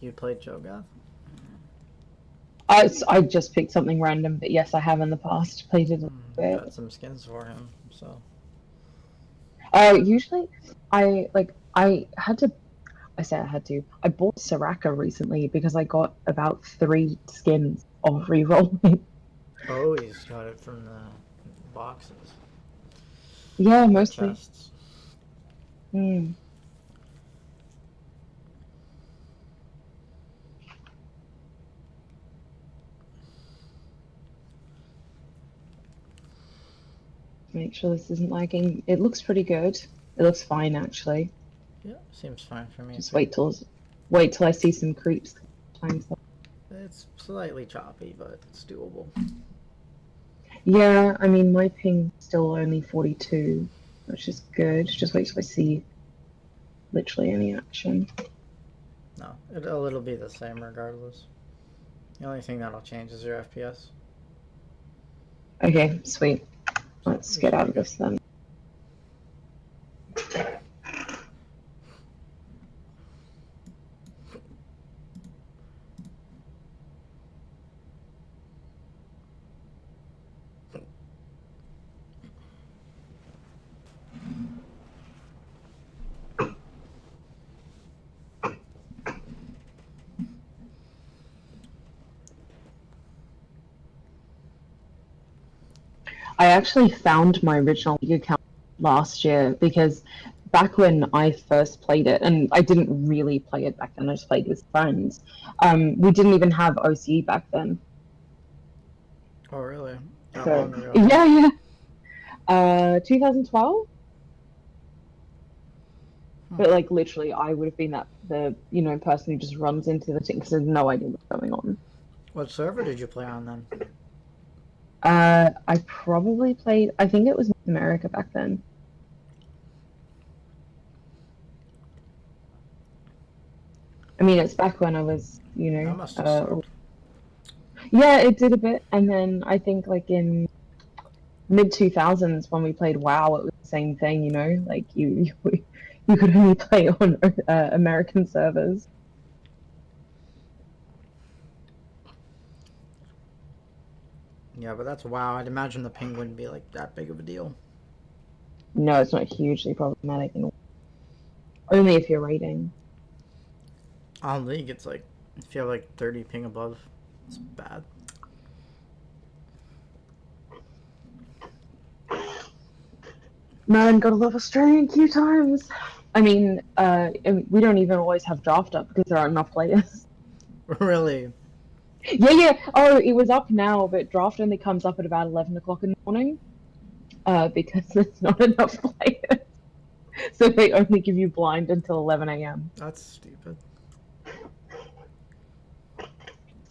You played Cho'Gath? I just picked something random, but yes, I have in the past played it a bit. Got some skins for him, so. Usually, I had to. I say I had to. I bought Soraka recently because I got about 3 skins of rerolling. Oh, he's got it from the boxes. Yeah, The mostly. chests. Hmm. Make sure this isn't lagging. It looks pretty good. It looks fine actually. Yeah, seems fine for me Just too. wait till I see some creeps. Times that. It's slightly choppy, but it's doable. Yeah, I mean my ping's still only 42, which is good. Just wait till I see literally any action. No, it'll be the same regardless. The only thing that'll change is your FPS. Okay, sweet. So Let's you get should out be of good. this then. I actually found my original League account last year because back when I first played it, and I didn't really play it back then, I just played with friends. We didn't even have OCE back then. Oh, really? How So long ago? yeah, yeah. 2012. Hmm. But like literally, I would have been the person who just runs into the thing because there's no idea what's going on. What server did you play on then? I probably played. I think it was North America back then. I mean, it's back when I was, That must have sucked. yeah, it did a bit, and then I think like in mid 2000s when we played WoW, it was the same thing. Like you could only play on American servers. Yeah, but that's WoW. I'd imagine the ping wouldn't be like that big of a deal. No, it's not hugely problematic, only if you're raiding. On League, it's like if you have like 30 ping above, it's bad. Man, gotta love Australian queue times. I mean, we don't even always have draft up because there aren't enough players. Really? Yeah, yeah. Oh, it was up now, but draft only comes up at about 11 o'clock in the morning. Because there's not enough players. So they only give you blind until 11 a.m. That's stupid.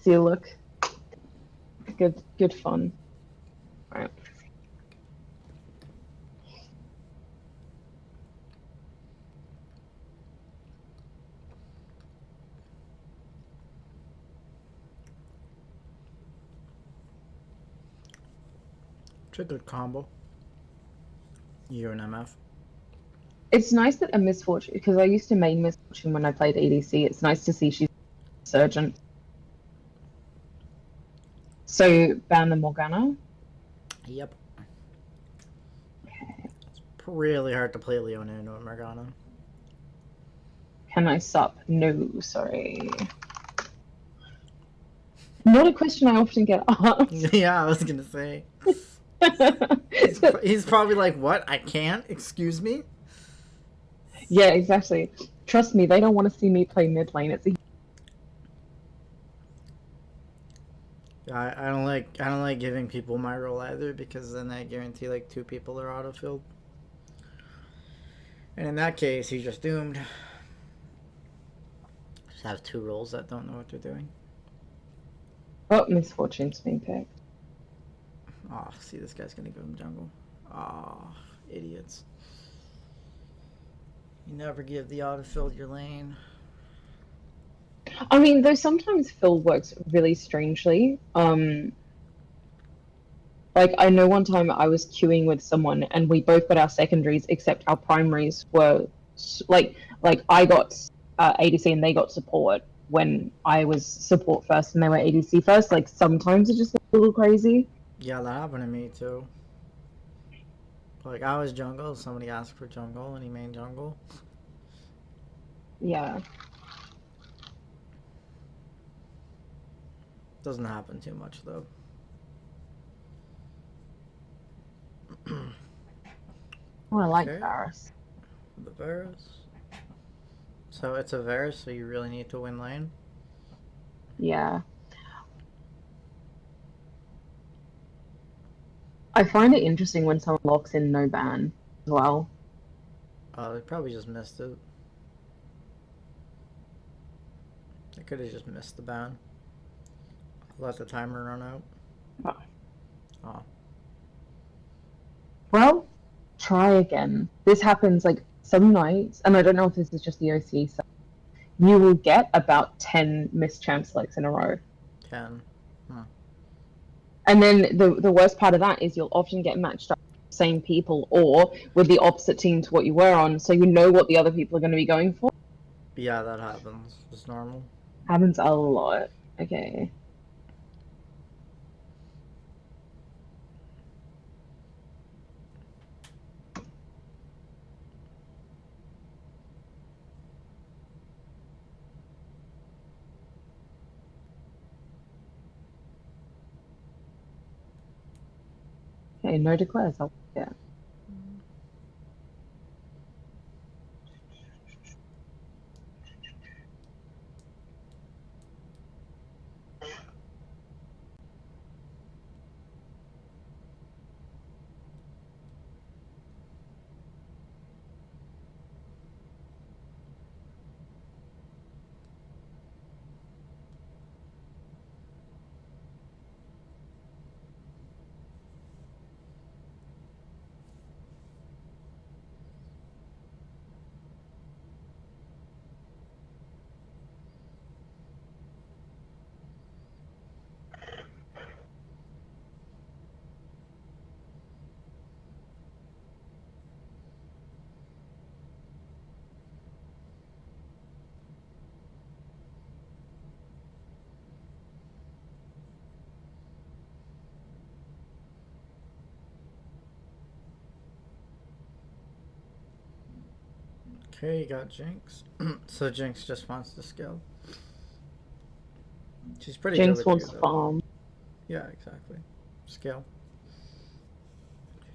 See, look, good fun. All right. It's a good combo. You and MF. It's nice that a Misfortune, because I used to main Misfortune when I played EDC. It's nice to see she's a surgeon. So ban the Morgana. Yep. It's really hard to play Leona into a Morgana. Can I sup? No, sorry. Not a question I often get asked. Yeah, I was gonna say. He's probably like, what? I can't? Excuse me? Yeah, exactly. Trust me, they don't want to see me play mid lane. I don't like giving people my role either because then I guarantee like 2 people are autofilled. And in that case, he's just doomed. Just have 2 roles that don't know what they're doing. Oh, Misfortune's being picked. Oh, see, this guy's gonna give him jungle. Oh, idiots. You never give the autofilled your lane. I mean, though sometimes Phil works really strangely. Like I know one time I was queuing with someone and we both got our secondaries, except our primaries were like I got ADC and they got support. when I was support first and they were ADC first. Like sometimes it just gets a little crazy. Yeah, that happened to me too. Like, I was jungle, somebody asked for jungle, and he main jungle. Yeah. Doesn't happen too much, though. Oh, I like Okay, Varus. the Varus. So it's a Varus, so you really need to win lane. Yeah. I find it interesting when someone locks in no ban as well. They probably just missed it. They could have just missed the ban. Let the timer run out. Oh. Oh. Well, try again. This happens like some nights, and I don't know if this is just the OC, so you will get about 10 missed champ selects in a row. 10. Huh. And then the worst part of that is you'll often get matched up with the same people or with the opposite team to what you were on, so you know what the other people are going to be going for. Yeah, that happens. It's normal. Happens a lot. Okay. Okay, no declares. Yeah. Okay, you got Jinx. So Jinx just wants to skill. She's pretty good Jinx with you, wants though. farm. Yeah, exactly. Skill.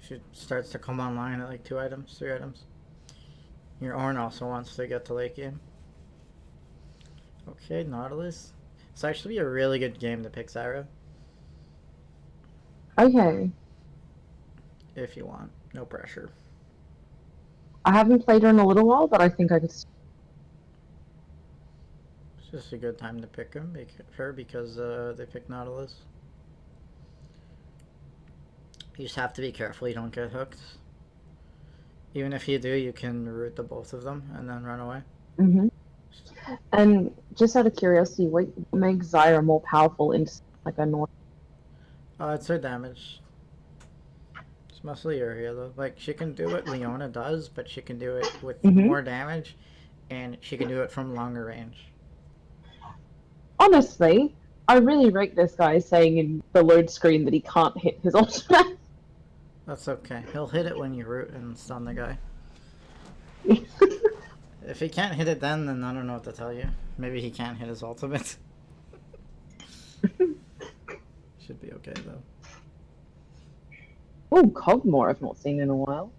She starts to come online at like 2 items, 3 items. Your Ornn also wants to get to late game. Okay, Nautilus. It's actually a really good game to pick Zyra. Okay. If you want. No pressure. I haven't played her in a little while, but I think I could. It's just a good time to pick her because they pick Nautilus. You just have to be careful you don't get hooked. Even if you do, you can root the both of them and then run away. Mm-hmm. And just out of curiosity, what makes Zyra more powerful in like a normal? It's her damage. It's mostly area though. Like, she can do what Leona does, but she can do it with more damage, and she can do it from longer range. Honestly, I really rate this guy saying in the load screen that he can't hit his ultimate. That's okay. He'll hit it when you root and stun the guy. If he can't hit it then I don't know what to tell you. Maybe he can't hit his ultimate. Should be okay though. Oh, Cogmore I've not seen in a while.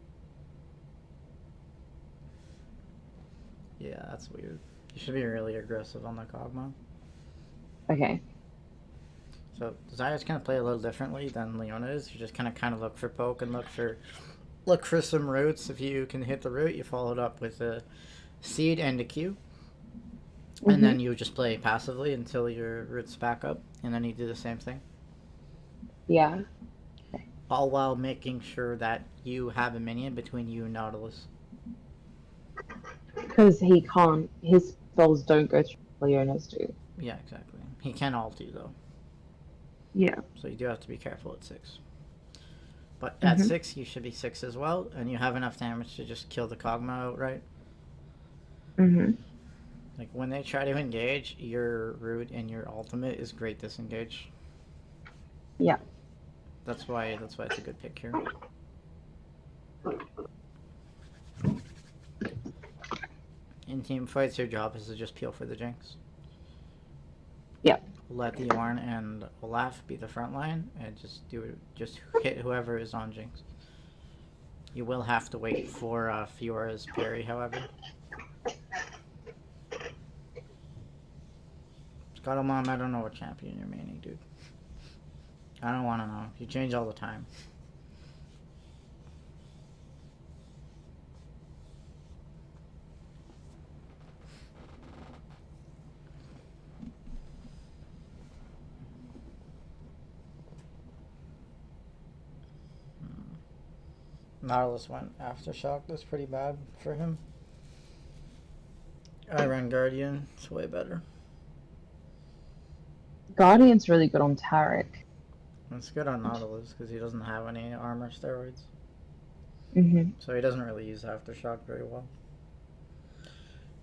Yeah, that's weird. You should be really aggressive on the Kog'Maw. Okay. So Zyra's gonna play a little differently than Leona is. You just kind of look for poke and look for some roots. If you can hit the root, you follow it up with a seed and a Q. And then you just play passively until your roots back up, and then you do the same thing. Yeah. All while making sure that you have a minion between you and Nautilus. Because he can't, his spells don't go through Leona's do. Yeah, exactly. He can ult you though. Yeah. So you do have to be careful at 6. But at 6, you should be 6 as well, and you have enough damage to just kill the Kog'Maw outright. Like when they try to engage, your root and your ultimate is great disengage. Yeah. That's why it's a good pick here. In team fights, your job is to just peel for the Jinx. Yeah. Let the Ornn and Olaf be the front line, and just hit whoever is on Jinx. You will have to wait for Fiora's parry, however. Scuttle Mom, I don't know what champion you're maining, dude. I don't want to know. You change all the time. Nautilus went Aftershock. That's pretty bad for him. I ran Guardian. It's way better. Guardian's really good on Tarek. It's good on Nautilus because he doesn't have any armor steroids. Mm-hmm. So he doesn't really use Aftershock very well.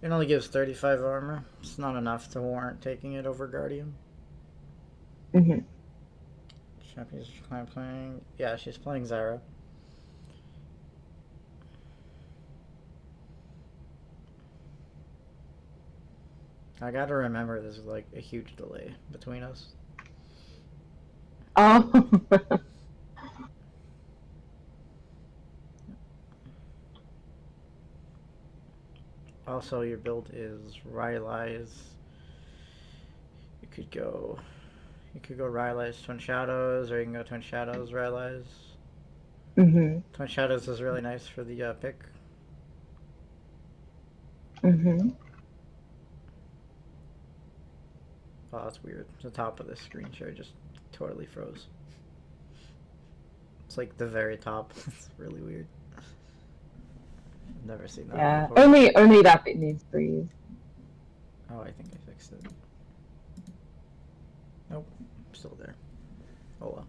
It only gives 35 armor. It's not enough to warrant taking it over Guardian. Mm-hmm. Champion's playing... Yeah, she's playing Zyra. I gotta remember there's like a huge delay between us. Oh. Also, your build is Rylai's. You could go Rylai's Twin Shadows, or you can go Twin Shadows Rylai's. Mm-hmm. Twin Shadows is really nice for the pick. Mm-hmm. Oh, that's weird. The top of this screen share just totally froze. It's like the very top. It's really weird. I've never seen that Yeah. before. Only that bit needs freeze. Oh, I think I fixed it. Nope, still there. Oh well.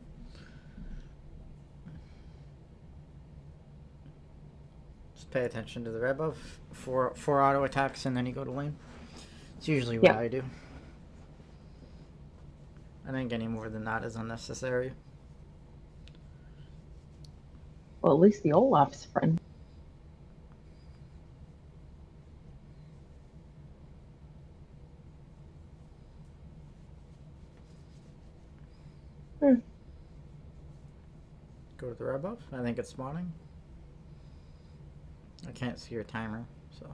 Just pay attention to the red buff. Four auto attacks and then you go to lane. It's usually what I do. I think any more than that is unnecessary. Well, at least the Olaf's friend. Go to the red buff. I think it's spawning. I can't see your timer, so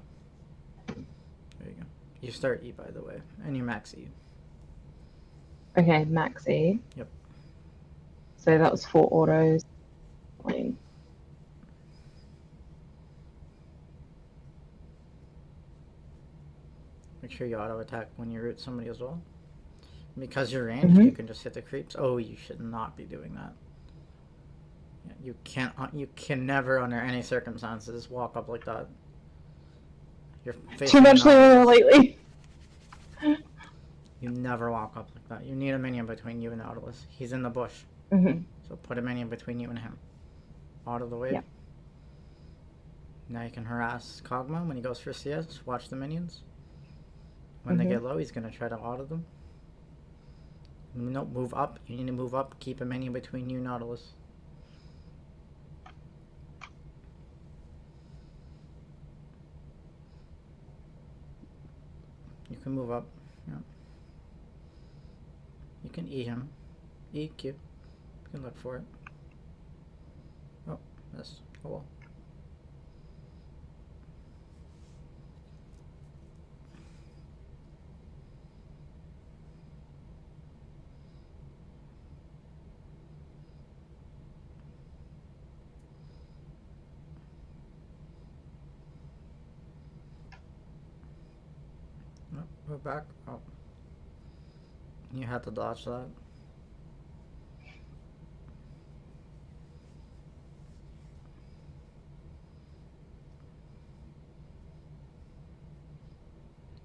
there you go. You start E, by the way, and you max E. Okay, max E. Yep. So that was 4 autos. Lane. Make sure you auto attack when you root somebody as well. Because you're ranged, you can just hit the creeps. Oh, you should not be doing that. Yeah, you can never, under any circumstances, walk up like that. You're Too much Leona lately. You never walk up like that. You need a minion between you and Nautilus. He's in the bush. So put a minion between you and him. Auto the wave. Yep. Now you can harass Kog'Maw when he goes for CS. Watch the minions. When they get low, he's going to try to auto them. Nope, move up. You need to move up. Keep a minion between you and Nautilus. You can move up. Yeah. You can E him. E, Q. You can look for it. Oh, missed. Oh well. No, we're back. Oh. You had to dodge that.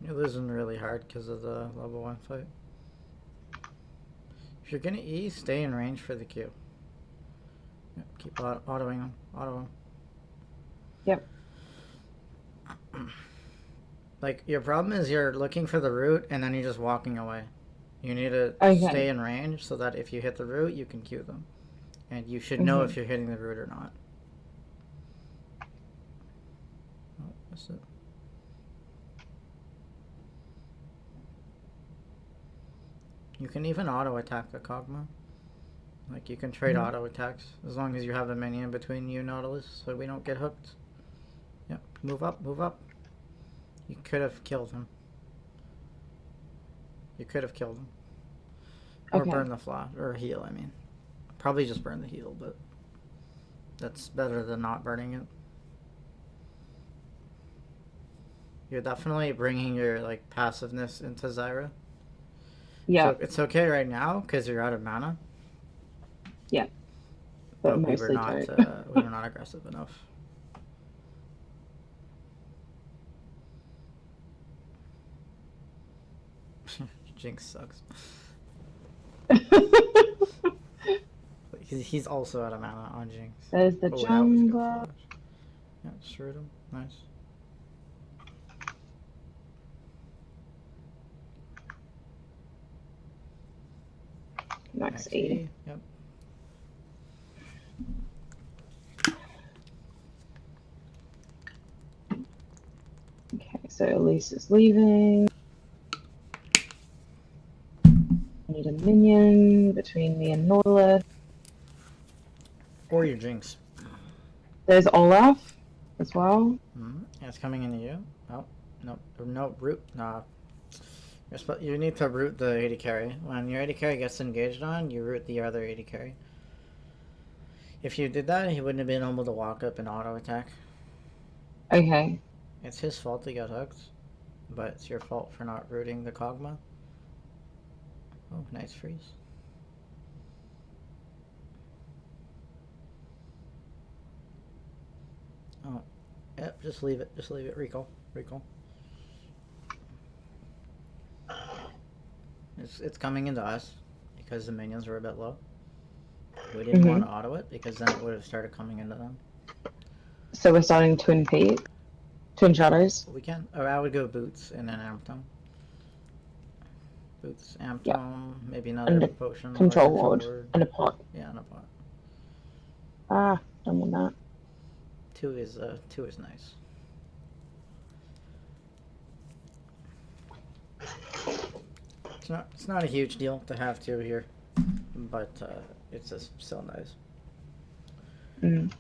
You're losing really hard because of the level 1 fight. If you're gonna E, stay in range for the Q. Yep, keep autoing him. Auto him. Yep. Like, your problem is you're looking for the root and then you're just walking away. You need to Okay. stay in range so that if you hit the root, you can Q them. And you should know Mhm. if you're hitting the root or not. Oh, that's it. You can even auto attack the Kog'Maw. Like, you can trade Mhm. auto attacks as long as you have a minion between you and Nautilus so we don't get hooked. Yep, move up, move up. You could have killed him. You could have killed him. Or Okay. burn the flash. Or heal, I mean. Probably just burn the heal, but that's better than not burning it. You're definitely bringing your, like, passiveness into Zyra. Yeah. So it's okay right now because you're out of mana. Yeah. But But mostly don't. we were not aggressive enough. Jinx sucks. He's also out of mana on Jinx. There's the Oh, that was good jungler. flash. Yeah, just root him. Nice. Max E. Yep. Okay, so Elise is leaving. Need a minion between me and Nautilus. Or your Jinx. There's Olaf as well. Mm-hmm. Yeah, it's coming into you. Oh, no, no, root. Nah. You need to root the AD carry. When your AD carry gets engaged on, you root the other AD carry. If you did that, he wouldn't have been able to walk up and auto attack. Okay. It's his fault he got hooked, but it's your fault for not rooting the Kog'Maw. Oh, nice freeze. Oh, yep, just leave it. Just leave it. Recall. Recall. It's coming into us because the minions were a bit low. We didn't want to auto it because then it would have started coming into them. So we're starting Twin Peak. Twin Shadows. We can. Or I would go Boots and then Amptone. Boots, Amptone, Yep. maybe another And a potion. control or ward. And a pot. Yeah, and a pot. Ah, don't want that. Two is nice. It's not a huge deal to have two here, but it's just still nice. Mm.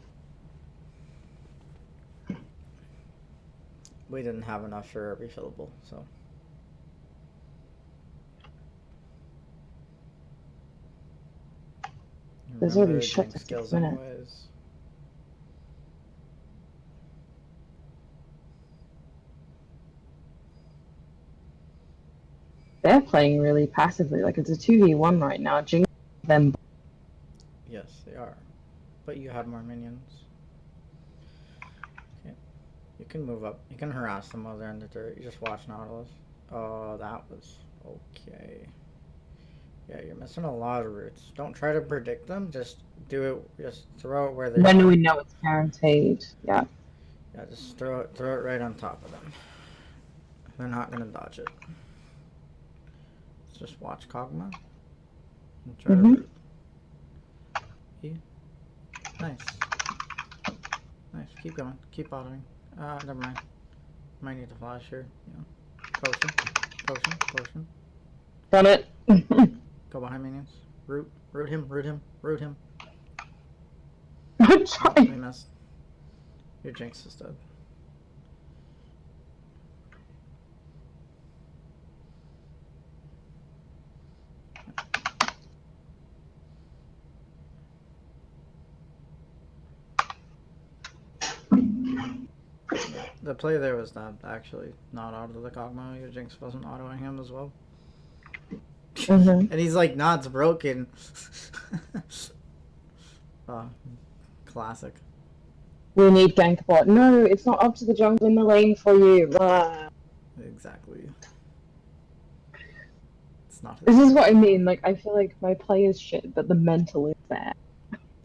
We didn't have enough for a refillable, so. There's Remember already shot Jinx for 6 skills minutes. anyways. They're playing really passively. Like it's a 2v1 right now. Jinx them. Yes, they are. But you have more minions. Okay. You can move up. You can harass them while they're in the dirt. You just watch Nautilus. Oh, that was okay. Yeah, you're missing a lot of roots. Don't try to predict them. Just do it. Just throw it where they When are. we know it's guaranteed. Yeah. Yeah, just throw it right on top of them. They're not gonna dodge it. Just watch Kog'Maw and try to root. Nice. Nice. Keep going. Keep bothering. Never mind. Might need to flash here. Yeah. Potion. Potion. Potion. Done it. Go behind minions. Root. Root him. Root him. Root him. I'm Oh, trying. we missed. Your Jinx is dead. The play there was not actually not out of the Kog'Maw. Your Jinx wasn't autoing him as well. And he's like, nah, it's broken. Classic. We need gank bot. No, it's not up to the jungle in the lane for you. Exactly. It's not. This is what I mean. Like, I feel like my play is shit, but the mental is there.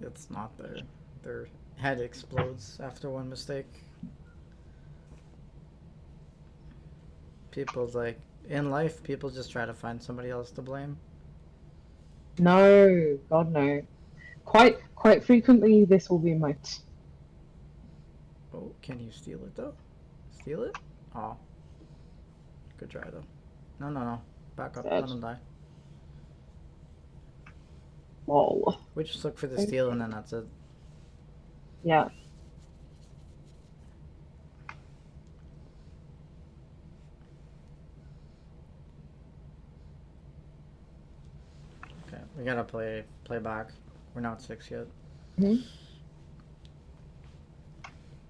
It's not there. Their head explodes after one mistake. people's like in life, people just try to find somebody else to blame. No, God no. Quite frequently, this will be my. Oh, can you steal it though? Steal it? Oh, good try though. No, no, no. Back up. Let Said. him die. Whoa. We just look for the steal and then that's it. Yeah. Okay, we gotta play back. We're not 6 yet. Hmm.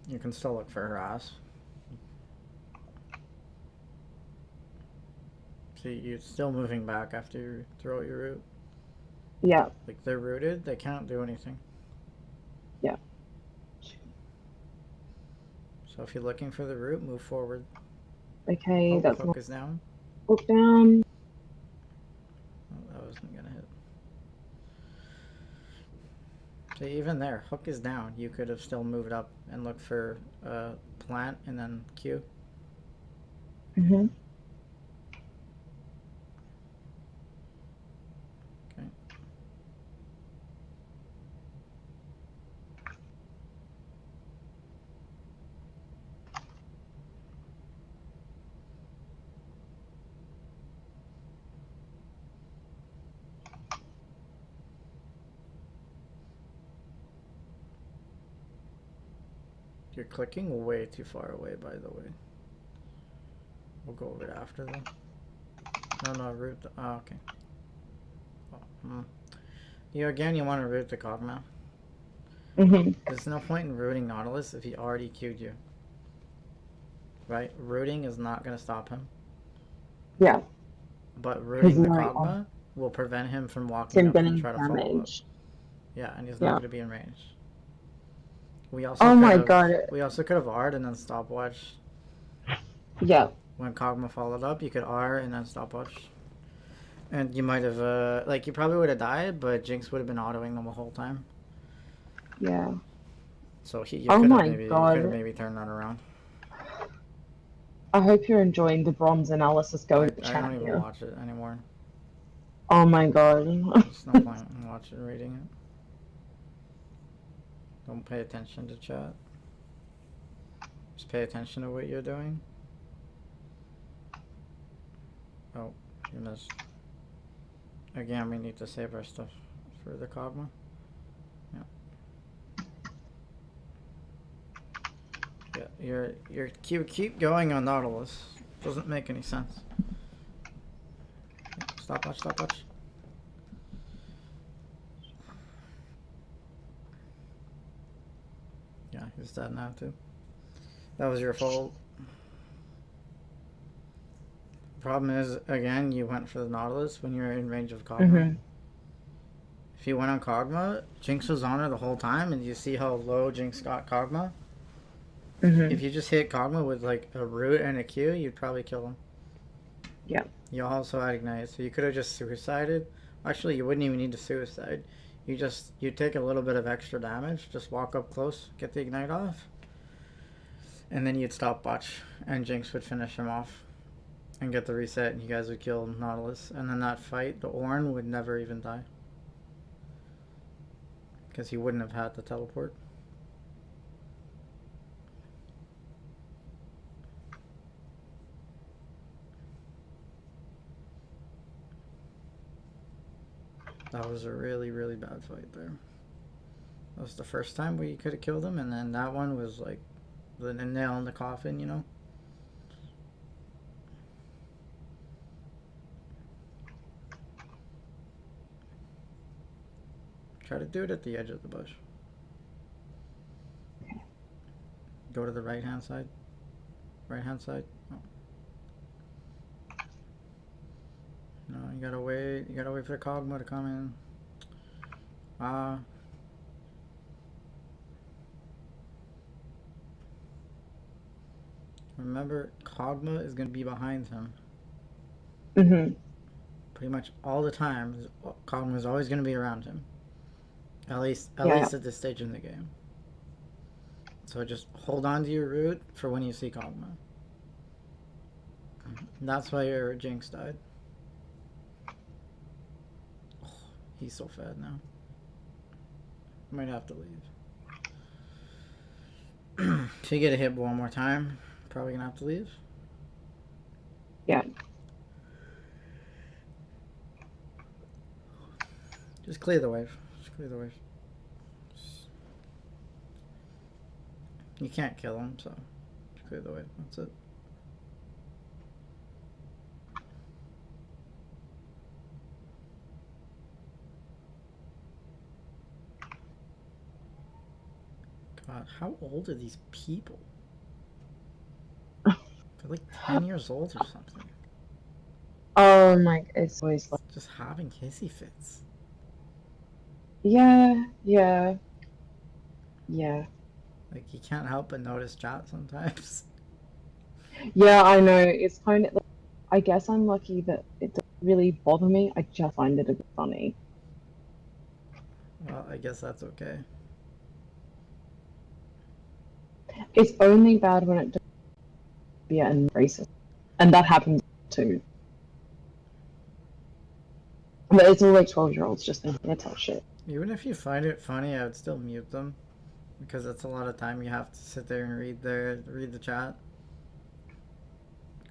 You can still look for harass. See, you're still moving back after you throw out your root. Yeah. Like they're rooted, they can't do anything. Yeah. So if you're looking for the root, move forward. Okay, Oh, that's hook not is down. hook down. Oh, that wasn't gonna hit. So even there, hook is down. You could have still moved up and looked for plant and then Q. Hmm. Okay. You're clicking way too far away, by the way. We'll go over it after though. No, root. Oh, okay. Oh, You want to root the Cogma. Hmm. There's no point in rooting Nautilus if he already queued you. Right? Rooting is not going to stop him. Yeah. But Because rooting he's the like, Kog'Maw will prevent him from walking him up and getting try to follow up. damage. Yeah, and he's not Yeah. going to be in range. We also Oh could my have God. R'd and then stopwatch. Yeah. When Kog'Maw followed up, you could R and then stopwatch. And you might have like you probably would have died, but Jinx would have been autoing them the whole time. Yeah. So you Oh could have my God. maybe turned that around. I hope you're enjoying the bronze analysis going to I chat don't even here. watch it anymore. Oh my God. There's no point in watching reading it. Don't pay attention to chat. Just pay attention to what you're doing. Oh, you missed. Again, we need to save our stuff for the Kog'Maw. Yeah, you keep going on Nautilus. Doesn't make any sense. Yeah, stopwatch. Yeah, he's dead now too. That was your fault. Problem is, again, you went for the Nautilus when you were in range of Kog'Maw. Hmm. If you went on Kog'Maw, Jinx was on her the whole time, and you see how low Jinx got Kog'Maw? Hmm. If you just hit Kog'Maw with like a root and a Q, you'd probably kill him. Yeah. You also had Ignite, so you could have just suicided. Actually, you wouldn't even need to suicide. You take a little bit of extra damage, just walk up close, get the Ignite off, and then you'd stopwatch, and Jinx would finish him off and get the reset, and you guys would kill Nautilus. And then that fight, the Ornn would never even die. Because he wouldn't have had the teleport. That was a really, really bad fight there. That was the first time we could have killed him, and then that one was like the nail in the coffin, you know? Try to do it at the edge of the bush. Go to the right hand side. Right hand side. Oh. No, you gotta wait. You gotta wait for the Kog'Maw to come in. Remember, Kog'Maw is gonna be behind him. Hmm. Pretty much all the time. Kog'Maw is always gonna be around him. At least at this stage in the game. So just hold on to your root for when you see Kog'Maw. That's why your Jinx died. Oh, he's so fed now. Might have to leave. If you get a hit one more time, probably gonna have to leave. Yeah. Just clear the wave. Just clear the wave. You can't kill him, so just clear the wave. That's it. God, how old are these people? They're like 10 years old or something. Oh my, it's always like, Just having hissy fits. yeah, yeah, yeah. Like, you can't help but notice chat sometimes. Yeah, I know. It's kind of, I guess I'm lucky that it doesn't really bother me. I just find it a bit funny. Well, I guess that's okay. It's only bad when it does be and racist, and that happens too. But it's all like 12-year-olds just thinking it's all shit. Even if you find it funny, I would still mute them. Because that's a lot of time you have to sit there and read the chat.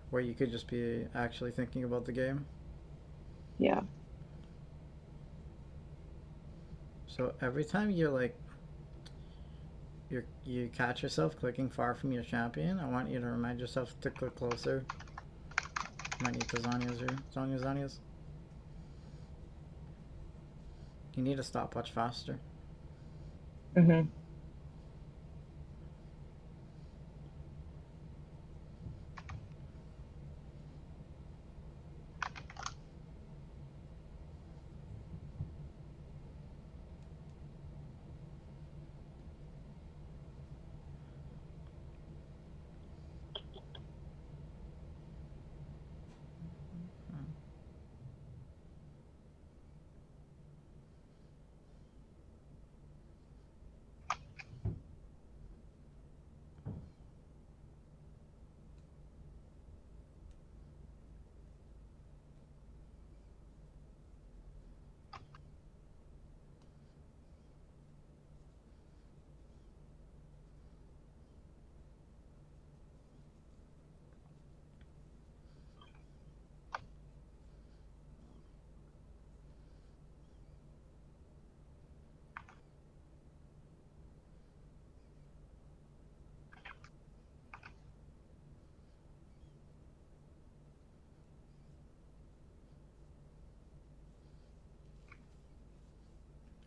Where you could just be actually thinking about the game. Yeah. So every time you catch yourself clicking far from your champion, I want you to remind yourself to click closer. Might need the Zhonya's. You need a stopwatch faster. Mhm.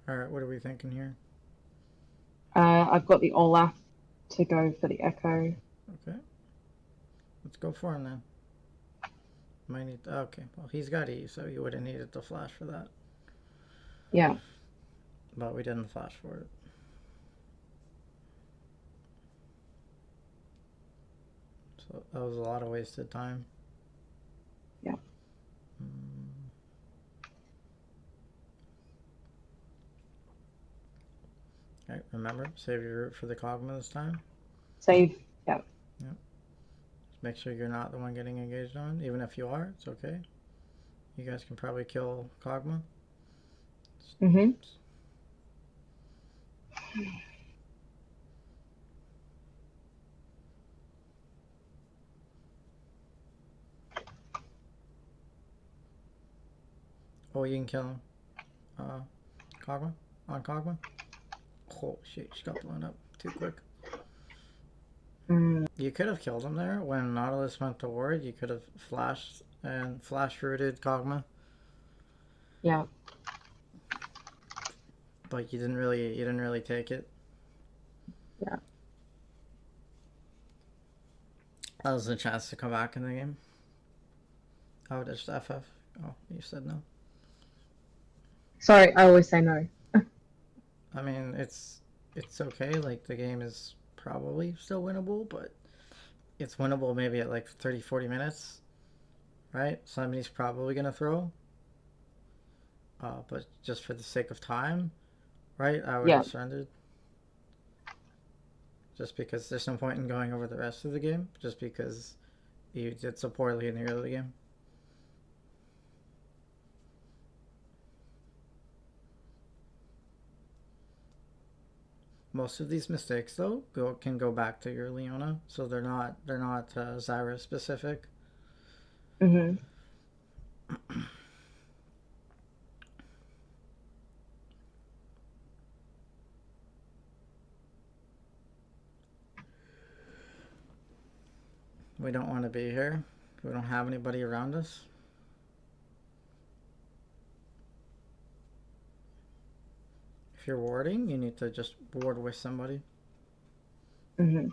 Alright, what are we thinking here? I've got the Olaf to go for the Echo. Okay. Let's go for him then. Might need okay, well he's got E, so you would have needed the flash for that. Yeah. But we didn't flash for it. So that was a lot of wasted time. Yeah. Alright, remember, save your root for the Kog'Maw this time. Save. Yeah. Yep. Just make sure you're not the one getting engaged on. Even if you are, it's okay. You guys can probably kill Kog'Maw. Mhm. Oh, you can kill him. Kog'Maw? On Kog'Maw? Oh shit, she got blown up too quick. Mm. You could have killed him there when Nautilus went to ward. You could have flashed and flash rooted Kog'Maw. Yeah. But you didn't really take it. Yeah. That was a chance to come back in the game. Oh, just FF. Oh, you said no. Sorry, I always say no. I mean, it's okay. Like, the game is probably still winnable, but it's winnable maybe at like 30, 40 minutes, right? Somebody's probably going to throw. But just for the sake of time, right, I would Yeah. have surrendered. Just because there's no point in going over the rest of the game, just because You did so poorly in the early game. Most of these mistakes, though, can go back to your Leona, so they're not Zyra specific. Mhm. We don't want to be here. We don't have anybody around us. If you're warding, you need to just ward with somebody. Mhm.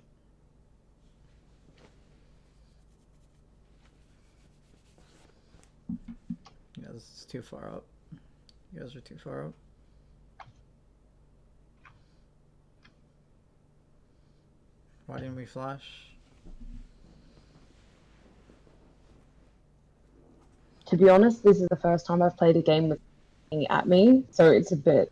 Yeah, this is too far up. You guys are too far up. Why didn't we flash? To be honest, this is the first time I've played a game with at me, so it's a bit.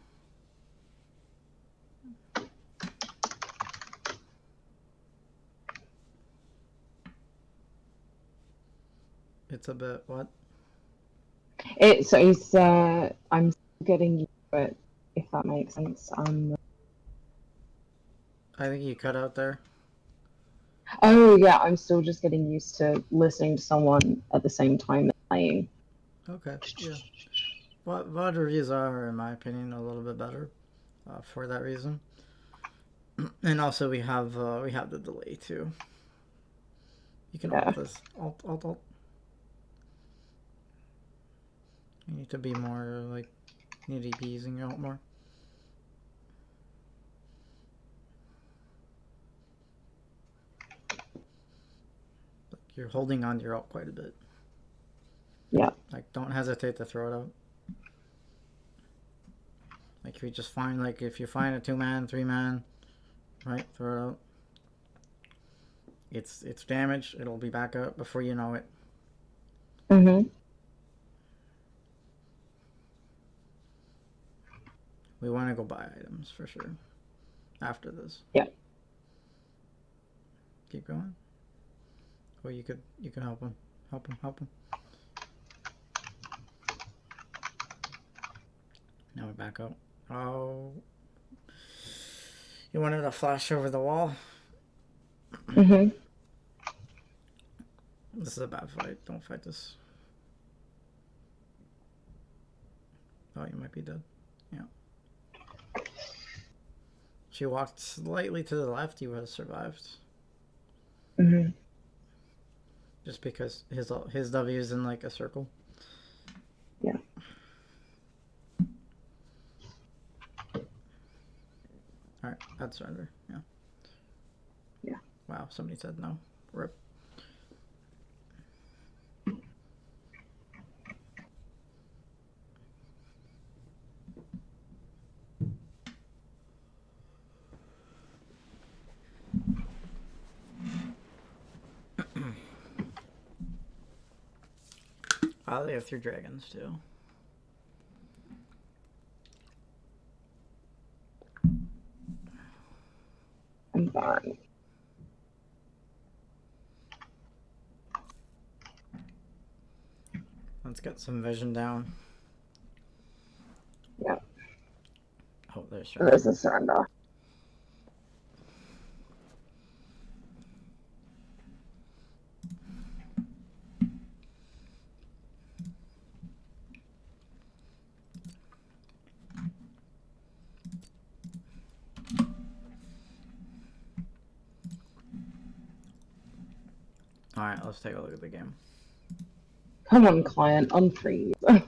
It's a bit what? It's I'm getting used to it, if that makes sense. I think you cut out there. Oh yeah, I'm still just getting used to listening to someone at the same time they're playing. Okay, yeah. VOD reviews are, in my opinion, a little bit better for that reason. And also we have the delay too. You can Yeah. alt this. Alt. You need to be more like, you need to be using your alt more. You're holding on to your alt quite a bit. Yeah. Like, don't hesitate to throw it out. Like, if you just find, like, if you find a 2-man, 3-man, right, throw it out. It's damage. It'll be back up before you know it. Mhm. We want to go buy items for sure. After this. Yeah. Keep going. Or you can help him. Help him. Now we're back up. Oh. You wanted to flash over the wall? Mhm. This is a bad fight. Don't fight this. Oh, you might be dead. Yeah. She walked slightly to the left. You would have survived. Mhm. Just because his W is in like a circle. Yeah. Alright, I'd surrender. Yeah. Yeah. Wow, somebody said no. Rip. Oh, they have 3 dragons too. I'm fine. Let's get some vision down. Yeah. Oh, there's There's a surrender. Alright, let's take a look at the game. Come on, client, unfreeze. Oh.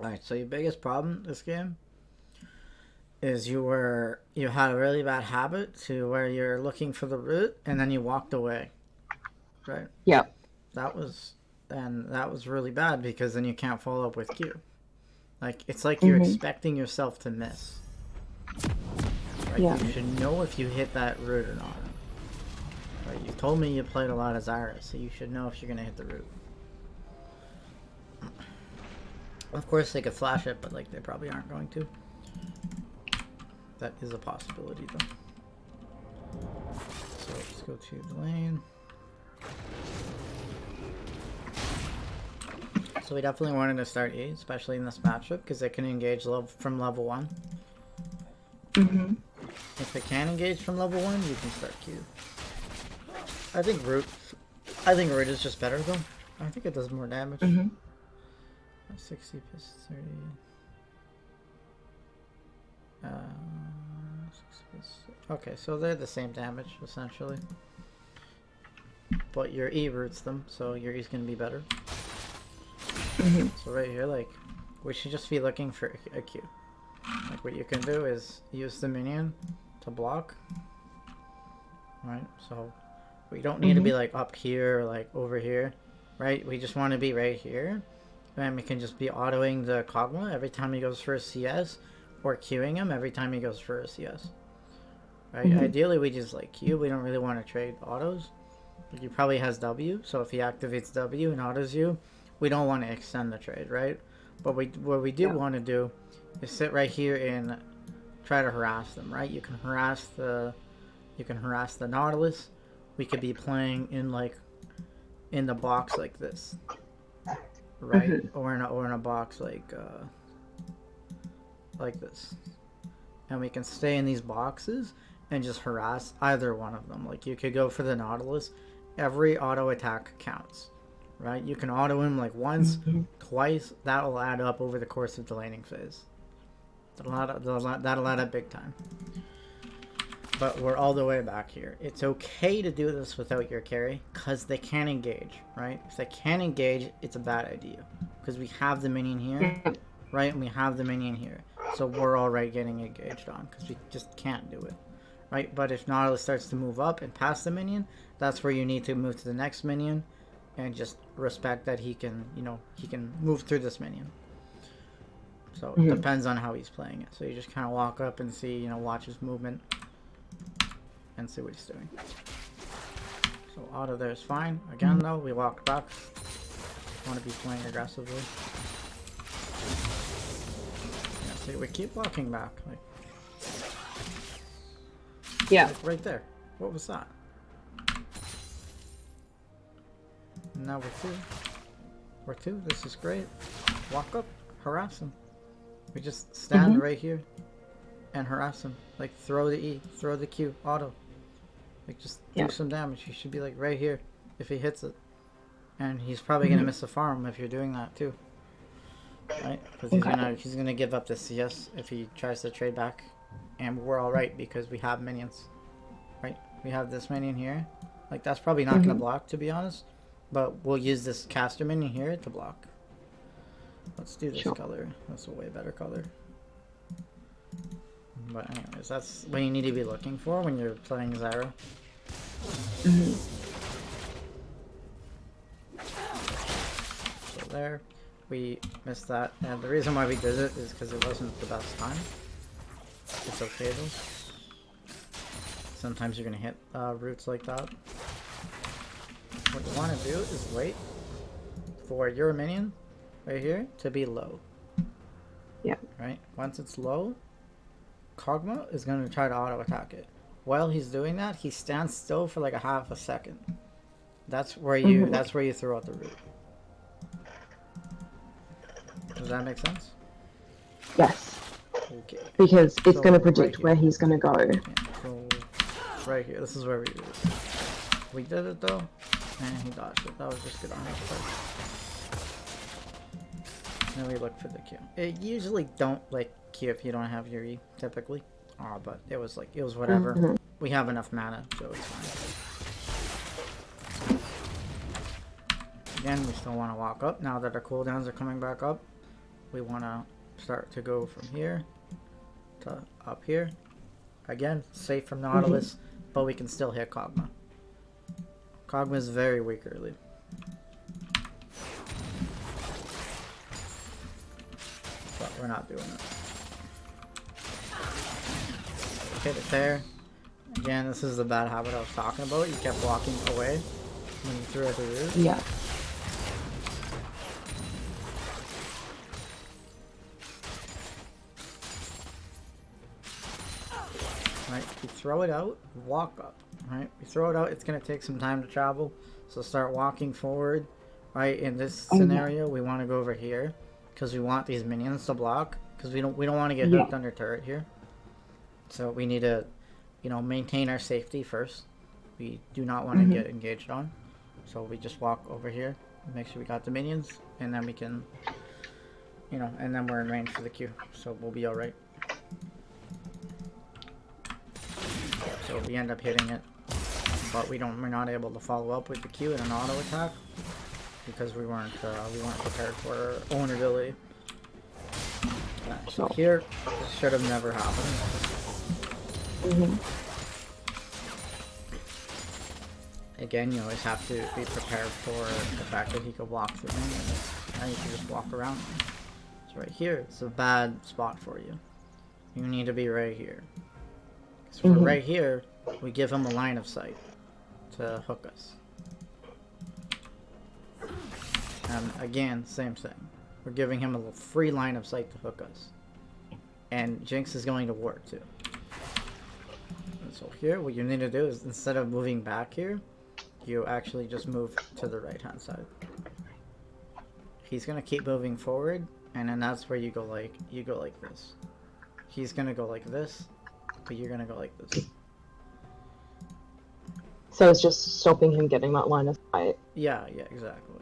Alright, so your biggest problem this game is you had a really bad habit to where you're looking for the root and then you walked away, right? Yep. That was really bad because then you can't follow up with Q. Like it's like you're expecting yourself to miss. Right? Yeah. You should know if you hit that root or not. Right? You told me you played a lot of Zyra, so you should know if you're gonna hit the root. Of course they could flash it, but like they probably aren't going to. That is a possibility though. So let's go to the lane. So we definitely wanted to start E, especially in this matchup, because they can engage from level 1. If they can engage from level 1, you can start Q. I think root is just better though. I think it does more damage. 60 plus 30. 60 plus... Okay, so they're the same damage essentially. But your E roots them, so your E's gonna be better. So right here, like, we should just be looking for a Q. Like what you can do is use the minion to block. Right? So we don't need to be like up here or like over here. Right? We just want to be right here. And we can just be autoing the Kog'Maw every time he goes for a CS, or queuing him every time he goes for a CS. Right? Ideally we just like Q, we don't really want to trade autos. Like, he probably has W, so if he activates W and autos you, we don't want to extend the trade, right? But what we do want to do is sit right here and try to harass them, right? You can harass the Nautilus. We could be playing in the box like this, right? Or in a box like this, and we can stay in these boxes and just harass either one of them. Like you could go for the Nautilus. Every auto attack counts. Right? You can auto him like once, twice. That'll add up over the course of the laning phase. That'll add up big time. But we're all the way back here. It's okay to do this without your carry, because they can engage, right? If they can engage, it's a bad idea. Because we have the minion here, right? And we have the minion here. So we're already getting engaged on, because we just can't do it. Right? But if Nautilus starts to move up and pass the minion, that's where you need to move to the next minion. And just respect that he can move through this minion. So it depends on how he's playing it. So you just kind of walk up and see, watch his movement and see what he's doing. So auto there is fine. Again though, we walked back. Want to be playing aggressively. Yeah, see, we keep walking back. Like right there. What was that? Now we're two. This is great. Walk up, harass him. We just stand right here and harass him. Like throw the E, throw the Q, auto. Like just do some damage. He should be like right here if he hits it. And he's probably gonna miss a farm if you're doing that too. Right? Because he's gonna give up the CS if he tries to trade back. And we're alright because we have minions. Right? We have this minion here. Like that's probably not gonna block, to be honest. But we'll use this caster minion here to block. Let's do this color. That's a way better color. But anyways, that's what you need to be looking for when you're playing Zyra. So there, we missed that. And the reason why we did it is because it wasn't the best time. It's okay though. Sometimes you're going to hit roots like that. What you want to do is wait for your minion right here to be low. Yeah. Right? Once it's low, Kog'Maw is going to try to auto attack it. While he's doing that, he stands still for like a half a second. That's where you throw out the root. Does that make sense? Yes. Okay. Because it's going to predict where he's going to go. Yeah, so right here, this is where we do it. We did it though, and he dodged it. That was just good on his part. Then we look for the Q. It usually don't like Q if you don't have your E, typically. But it was whatever. We have enough mana, so it's fine. Again, we still want to walk up. Now that our cooldowns are coming back up, we want to start to go from here to up here. Again, safe from Nautilus, but we can still hit Kog'Maw. Kog'Maw is very weak early. But we're not doing it. Hit it there. Again, this is the bad habit I was talking about. You kept walking away when you threw at the root. Yeah. Right, you throw it out, walk up. Right, you throw it out, it's going to take some time to travel. So start walking forward. Right, in this scenario, we want to go over here because we want these minions to block because we don't want to get hooked under turret here. So we need to, you know, maintain our safety first. We do not want to get engaged on. So we just walk over here, make sure we got the minions, and then we can, you know, and then we're in range for the Q. So we'll be alright. So we end up hitting it, but we're not able to follow up with the Q in an auto attack because we weren't prepared for our own ability. So here, this should have never happened. Again, you always have to be prepared for the fact that he could walk through minions, and you can just walk around. So right here, it's a bad spot for you. You need to be right here. So right here, we give him a line of sight to hook us. And again, same thing. We're giving him a free line of sight to hook us. And Jinx is going to ward too. And so here, what you need to do is instead of moving back here, you actually just move to the right hand side. He's going to keep moving forward, and then that's where you go like this. He's going to go like this. But you're gonna go like this. So it's just stopping him getting that line of sight. Yeah, exactly.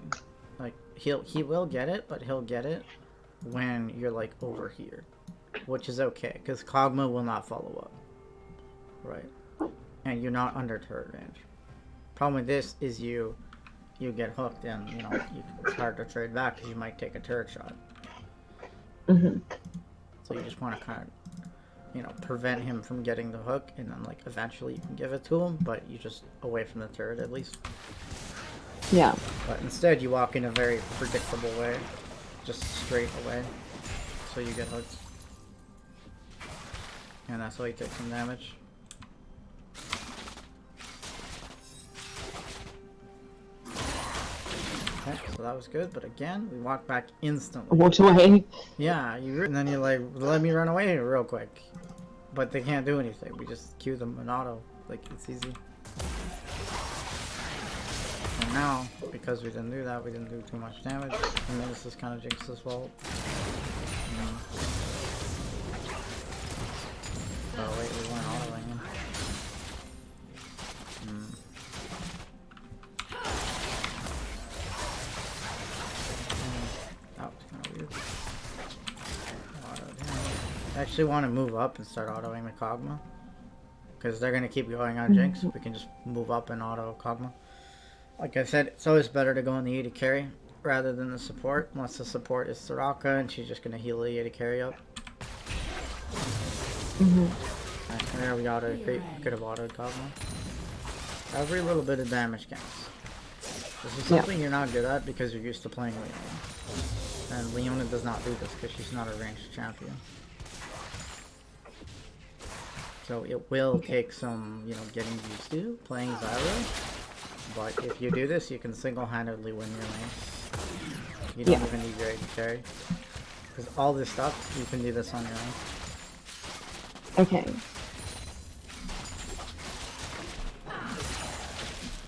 Like he will get it, but he'll get it when you're like over here, which is okay because Kog'Maw will not follow up, right? And you're not under turret range. Problem with this is you get hooked, and you know it's hard to trade back because you might take a turret shot. So you just want to kind of, you know, prevent him from getting the hook, and then like eventually you can give it to him, but you just away from the turret at least. Yeah. But instead you walk in a very predictable way, just straight away, so you get hooked. And that's why you take some damage. Okay, so that was good, but again, we walked back instantly. Walked away. Yeah, and then you're like, let me run away real quick. But they can't do anything. We just queue them in auto. Like, it's easy. And now, because we didn't do that, we didn't do too much damage. And then this is kind of Jinx's fault. Oh wait, we weren't autoing him. That was kind of weird. I actually want to move up and start autoing the Kog'Maw. Because they're going to keep going on Jinx. We can just move up and auto Kog'Maw. Like I said, it's always better to go in the AD carry rather than the support. Unless the support is Soraka and she's just going to heal the AD carry up. Right, there we auto. We could have autoed Kog'Maw. Every little bit of damage counts. This is something you're not good at because you're used to playing Leona. And Leona does not do this because she's not a ranged champion. So it will take some, you know, getting used to playing Zyra. But if you do this, you can single-handedly win your lane. You don't even need your AD carry. Because all this stuff, you can do this on your own. Okay.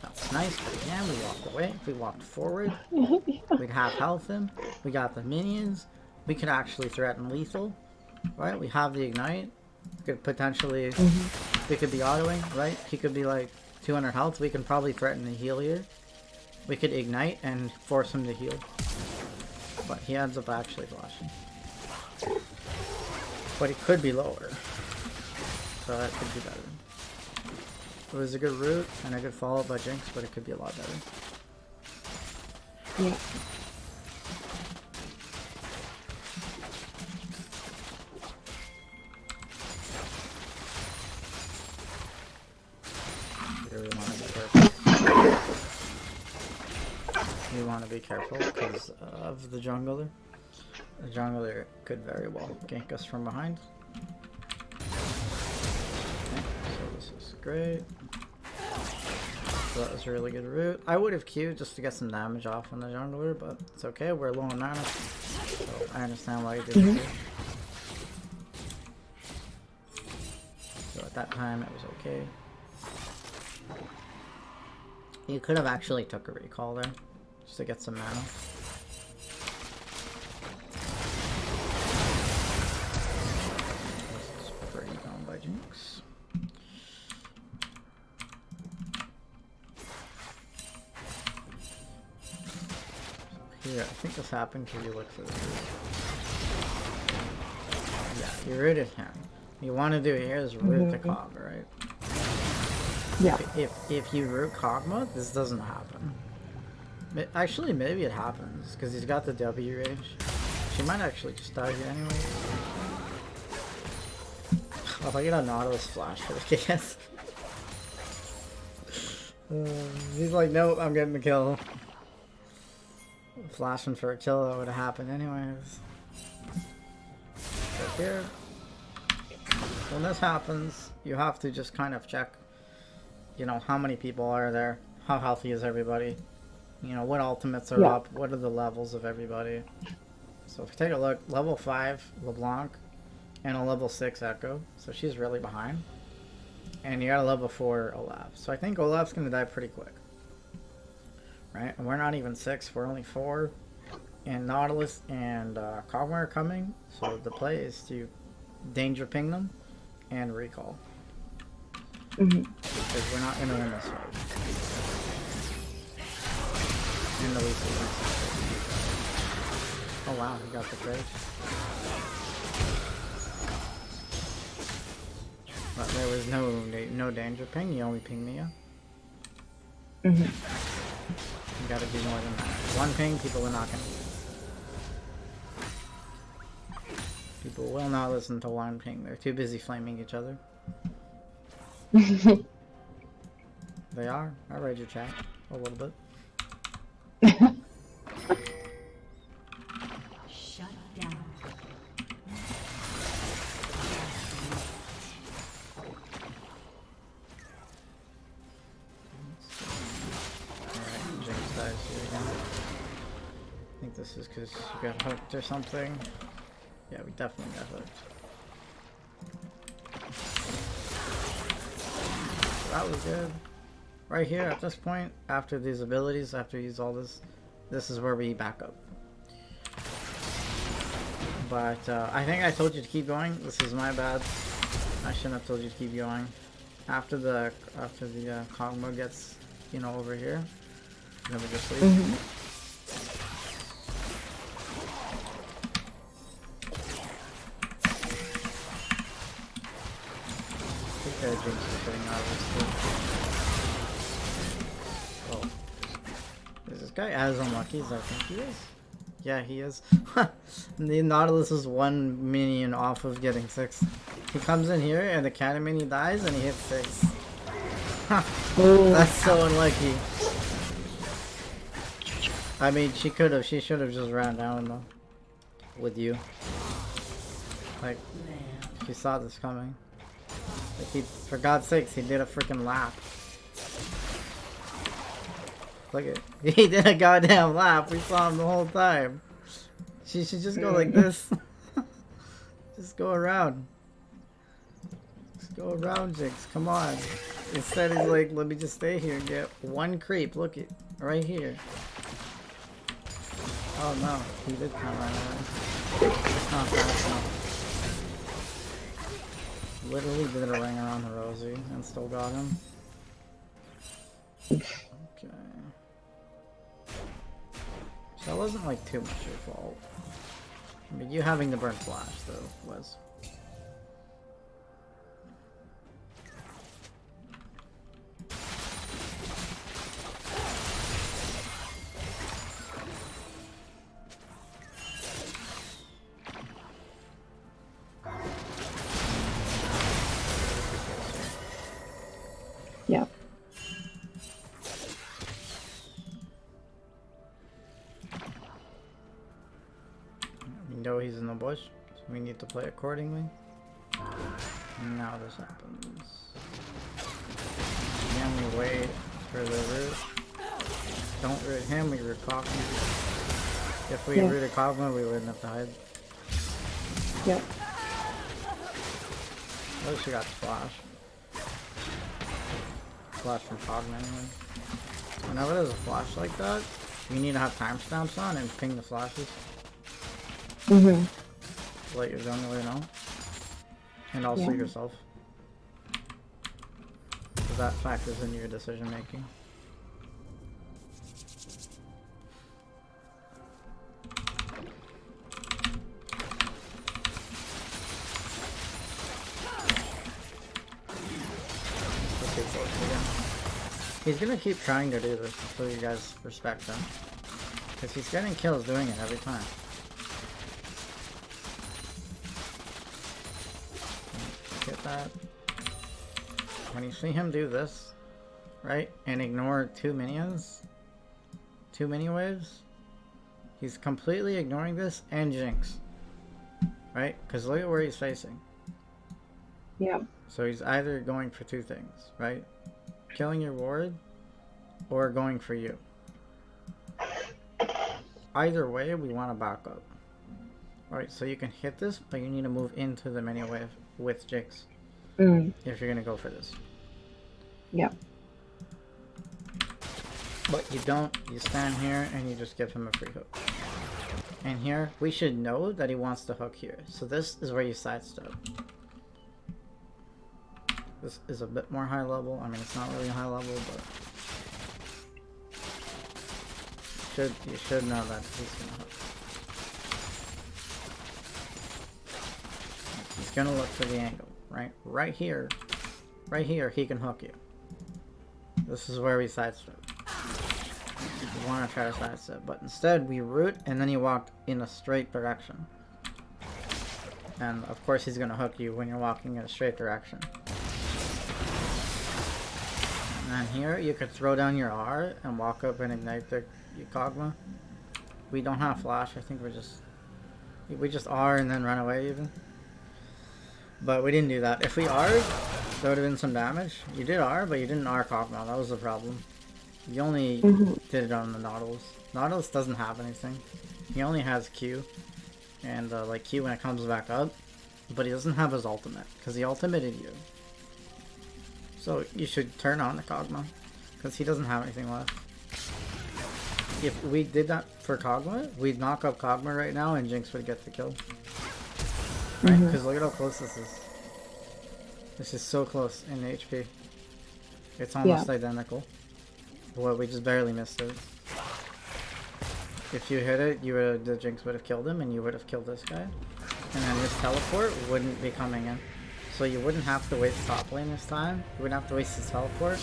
That's nice, but again, we walked away. If we walked forward, we'd have health him. We got the minions. We could actually threaten lethal. Right? We have the ignite. We could potentially... We could be autoing, right? He could be like 200 health. We can probably threaten the heal here. We could ignite and force him to heal. But he ends up actually flashing. But he could be lower. So that could be better. It was a good route and a good follow-up by Jinx, but it could be a lot better. Yeah. want to be careful because of the jungler. The jungler could very well gank us from behind. Okay, so this is great. So that was a really good route. I would have queued just to get some damage off on the jungler, but it's okay. We're low on mana, so I understand why you did it. So at that time, it was okay. You could have actually took a recall there, just to get some mana. This is pretty gone by Jinx. Here, I think this happened because you look for the root. Yeah, you rooted him. What you want to do here is root the Kog'Maw, right? Yeah. If you root Kog'Maw, this doesn't happen. Actually, maybe it happens, because he's got the W range. She might actually just die here anyway. Oh, if I get a Nautilus flash for the kiss. He's like, nope, I'm getting the kill. Flashing for a kill, that would have happened anyways. But here, when this happens, you have to just kind of check, you know, how many people are there, how healthy is everybody, you know, what ultimates are up, what are the levels of everybody. So if you take a look, level 5 LeBlanc and a level 6 Echo, so she's really behind. And you got a level 4 Olaf. So I think Olaf's gonna die pretty quick. Right? And we're not even 6, we're only 4. And Nautilus and Kog'Maw are coming, so the play is to danger ping them and recall. Because we're not gonna win this fight. And the least oh wow, he got the trade. But there was no danger ping, you only ping Mia. You gotta do more than that. One ping, people are not gonna. People will not listen to one ping. They're too busy flaming each other. They are. I read your chat a little bit. Shut down. Alright, Jinx dies here again. I think this is because you got hooked or something. Yeah, we definitely got hooked. That was good. Right here at this point, after these abilities, after you use all this, this is where we back up. But I think I told you to keep going. This is my bad. I shouldn't have told you to keep going. After the Kog'Maw gets, you know, over here, then we just leave. Jinx is getting out of this. Oh. Is this guy as unlucky as I think he is? Yeah, he is. The Nautilus is 1 minion off of getting 6. He comes in here and the cannon minion dies and he hits 6. That's so unlucky. I mean, she should have just ran down though. With you. Like, she saw this coming. Like for God's sakes, he did a freaking lap. Look at, he did a goddamn lap. We saw him the whole time. She should just go like this. Just go around. Just go around, Jinx. Come on. Instead, he's like, let me just stay here and get one creep. Look it right here. Oh no, he did come right away. It's not fast enough. Literally did a ring around the Rosie and still got him. Okay. So that wasn't like too much your fault. I mean, you having the burnt flash though was. Yeah. know he's in the bush, so we need to play accordingly. And now this happens. Then we wait for the root. Don't root him, we root Kogma. If we rooted Kogma, we wouldn't have died. Yep. At least we got Splash. Flash from Kogma anyway. Whenever there's a flash like that, you need to have timestamps on and ping the flashes. Let your jungler know. And also yourself. So that factors into your decision making. He's gonna keep trying to do this until you guys respect him. Because he's getting kills doing it every time. Get that. When you see him do this, right, and ignore 2 minions, 2 mini waves, he's completely ignoring this and Jinx. Right? Because look at where he's facing. Yeah. So he's either going for 2 things, right? Killing your ward, or going for you. Either way, we want to back up. Alright, so you can hit this, but you need to move into the mini wave with Jinx. If you're going to go for this. Yeah. But you don't, you stand here and you just give him a free hook. And here, we should know that he wants to hook here. So this is where you sidestep. This is a bit more high level. I mean, it's not really high level, but you should know that he's gonna hook. He's gonna look for the angle, right? Right here, he can hook you. This is where we sidestep. You want to try to sidestep, but instead we root, and then you walk in a straight direction. And of course, he's gonna hook you when you're walking in a straight direction. And here, you could throw down your R and walk up and ignite the Kog'Maw. We don't have flash. I think we just R and then run away even. But we didn't do that. If we R'd, there would have been some damage. You did R, but you didn't R Kog'Maw. That was the problem. You only did it on the Nautilus. Nautilus doesn't have anything. He only has Q. And like Q when it comes back up. But he doesn't have his ultimate. Because he ultimated you. So you should turn on the Kog'Maw, because he doesn't have anything left. If we did that for Kog'Maw, we'd knock up Kog'Maw right now and Jinx would get the kill. Right? Because look at how close this is. This is so close in HP. It's almost identical. Well, we just barely missed it. If you hit it, the Jinx would have killed him and you would have killed this guy. And then his teleport wouldn't be coming in. So you wouldn't have to waste top lane this time. You wouldn't have to waste his teleport.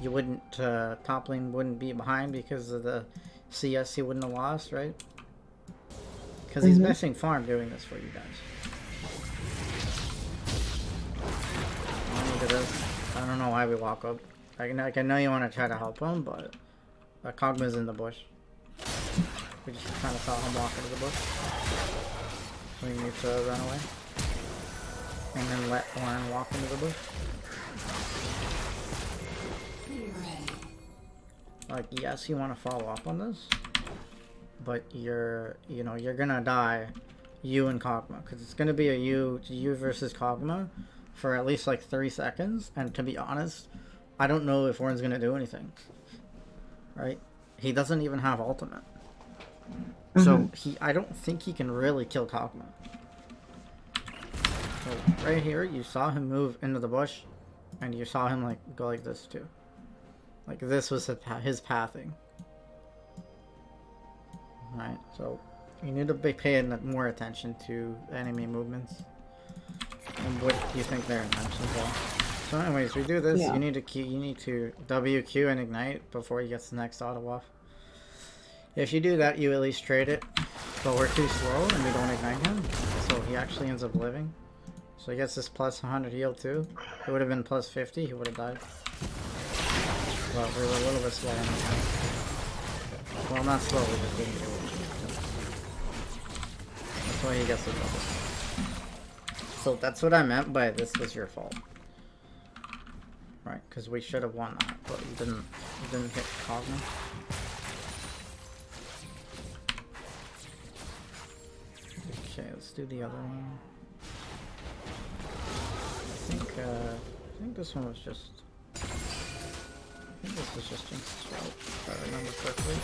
You wouldn't, top lane wouldn't be behind because of the CS he wouldn't have lost, right? Because he's missing farm doing this for you guys. I don't know why we walk up. I know you want to try to help him, but Kog'Maw's in the bush. We just kind of saw him walk into the bush. So we need to run away. And then let Orin walk into the bush. Like, yes, you want to follow up on this, but you're gonna die, you and Kog'Maw, because it's gonna be a you versus Kog'Maw for at least like 3 seconds. And to be honest, I don't know if Orin's gonna do anything. Right? He doesn't even have ultimate, so I don't think he can really kill Kog'Maw. So right here, you saw him move into the bush, and you saw him like go like this too. Like this was his pathing. Right, so you need to be paying more attention to enemy movements and what you think their intentions are. So anyways, we do this. You need to WQ and ignite before he gets the next auto off. If you do that, you at least trade it. But we're too slow and we don't ignite him, so he actually ends up living. So he gets this plus 100 heal too. It would have been plus 50, he would have died. But we were a little bit slow on the time. Well, not slow, we just didn't do it. That's why he gets the double. So that's what I meant by this was your fault. Right, because we should have won that, but you didn't hit Cosmo. Okay, let's do the other one. I think this one was just... I think this was just Jinx's route, if I remember correctly.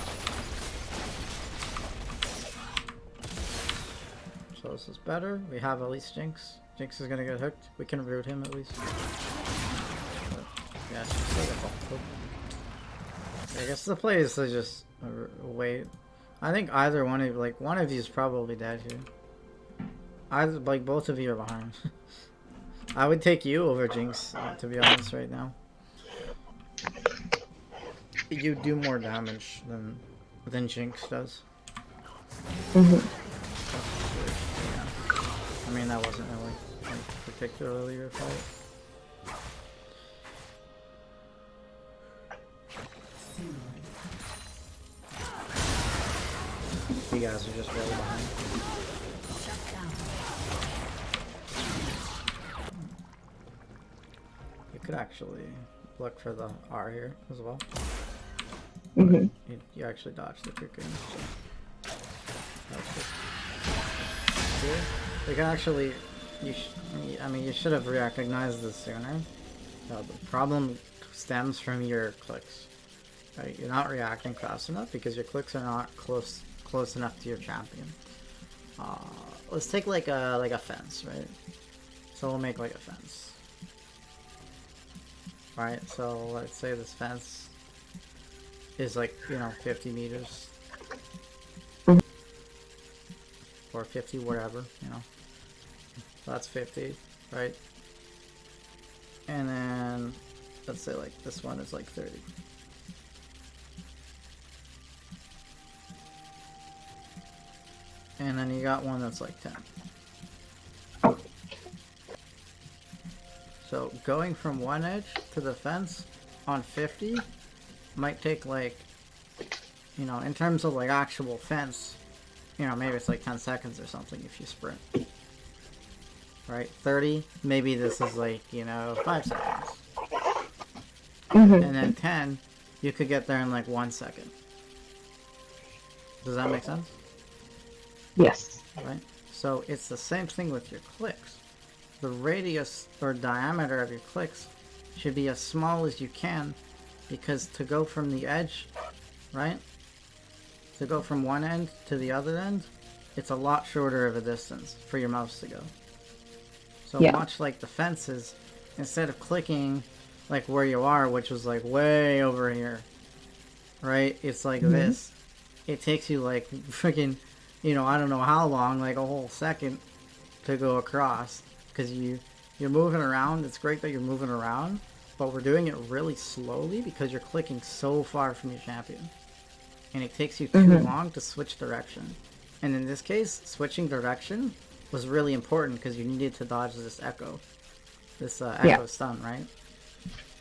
So this is better. We have at least Jinx. Jinx is gonna get hooked. We can root him at least. But, yeah, she's still got buffed. I guess the play is to just wait. I think either one of one of you is probably dead here. Either both of you are behind. I would take you over Jinx, to be honest, right now. You do more damage than Jinx does. Mm-hmm. I mean, that wasn't really particularly your fault. You guys are just really behind. You could actually look for the R here as well. Mm-hmm. You actually dodged the kicking. So that's good. Here, we can actually. I mean, you should have recognized this sooner. The problem stems from your clicks. Right? You're not reacting fast enough because your clicks are not close enough to your champion. Let's take like a fence, right? So we'll make like a fence. Right, so let's say this fence is like, 50 meters. Or 50, whatever, So that's 50, right? And then, let's say like this one is like 30. And then you got one that's like 10. So going from one edge to the fence on 50 might take like, in terms of like actual fence, maybe it's like 10 seconds or something if you sprint. Right? 30, maybe this is like, 5 seconds. Mm-hmm. And then 10, you could get there in like 1 second. Does that make sense? Yes. Right? So it's the same thing with your clicks. The radius or diameter of your clicks should be as small as you can, because to go from the edge, right? To go from one end to the other end, it's a lot shorter of a distance for your mouse to go. So much like the fences, instead of clicking like where you are, which was like way over here, right? It's like this. It takes you like freaking, I don't know how long, like a whole second to go across. Because you're moving around. It's great that you're moving around, but we're doing it really slowly because you're clicking so far from your champion. And it takes you too long to switch direction. And in this case, switching direction was really important because you needed to dodge this echo. This echo stun, right?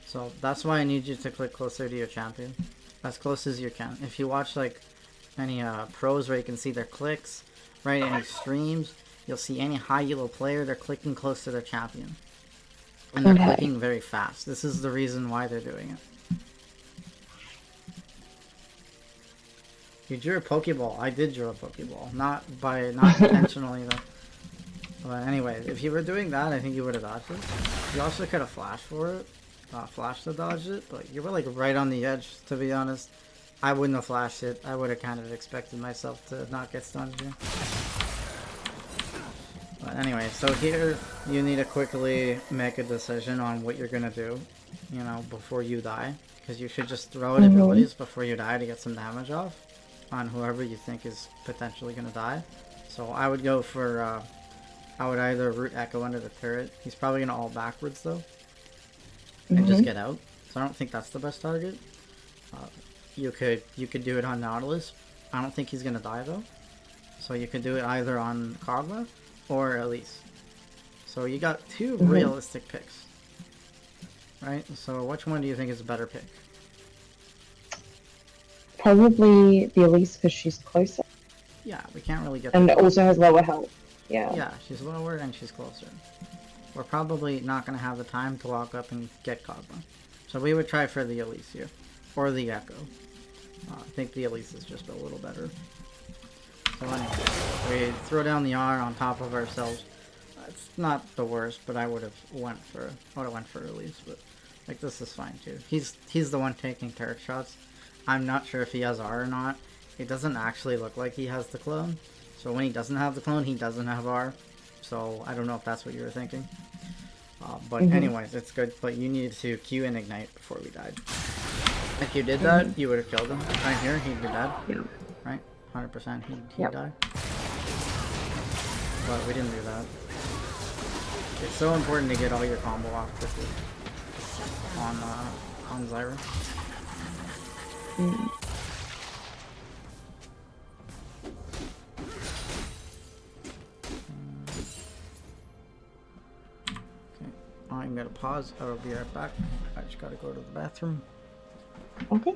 So that's why I need you to click closer to your champion. As close as you can. If you watch like any pros where you can see their clicks, right, any streams, you'll see any high elo player, they're clicking close to their champion. And they're clicking very fast. This is the reason why they're doing it. You drew a Pokeball. I did draw a Pokeball. Not intentionally though. But anyway, if you were doing that, I think you would have dodged it. You also could have flashed for it. Flashed to dodge it, but you were like right on the edge, to be honest. I wouldn't have flashed it. I would have kind of expected myself to not get stunned here. But anyway, so here you need to quickly make a decision on what you're gonna do, before you die. Because you should just throw out abilities before you die to get some damage off on whoever you think is potentially gonna die. So I would go for, I would either root Echo under the turret. He's probably gonna all backwards though. And just get out. So I don't think that's the best target. You could do it on Nautilus. I don't think he's gonna die though. So you could do it either on Kog'Maw or Elise. So you got two realistic picks. Right? So which one do you think is a better pick? Probably the Elise because she's closer. Yeah, we can't really get and it also has lower health. Yeah. Yeah, she's lower and she's closer. We're probably not going to have the time to walk up and get Cosmo. So we would try for the Elise here. Or the Echo. I think the Elise is just a little better. So anyway, we throw down the R on top of ourselves. It's not the worst, but I would have went for Elise, but like this is fine too. He's the one taking turret shots. I'm not sure if he has R or not. It doesn't actually look like he has the clone. So when he doesn't have the clone, he doesn't have R. So I don't know if that's what you were thinking. But anyways, it's good. But you needed to Q and ignite before we died. If you did that, you would have killed him. Right here, he'd be dead. Yeah. Right? 100% he'd Yep. die. But we didn't do that. It's so important to get all your combo off quickly on Zyra. Mm. Okay, I'm gonna pause. I will be right back. I just gotta go to the bathroom. Okay.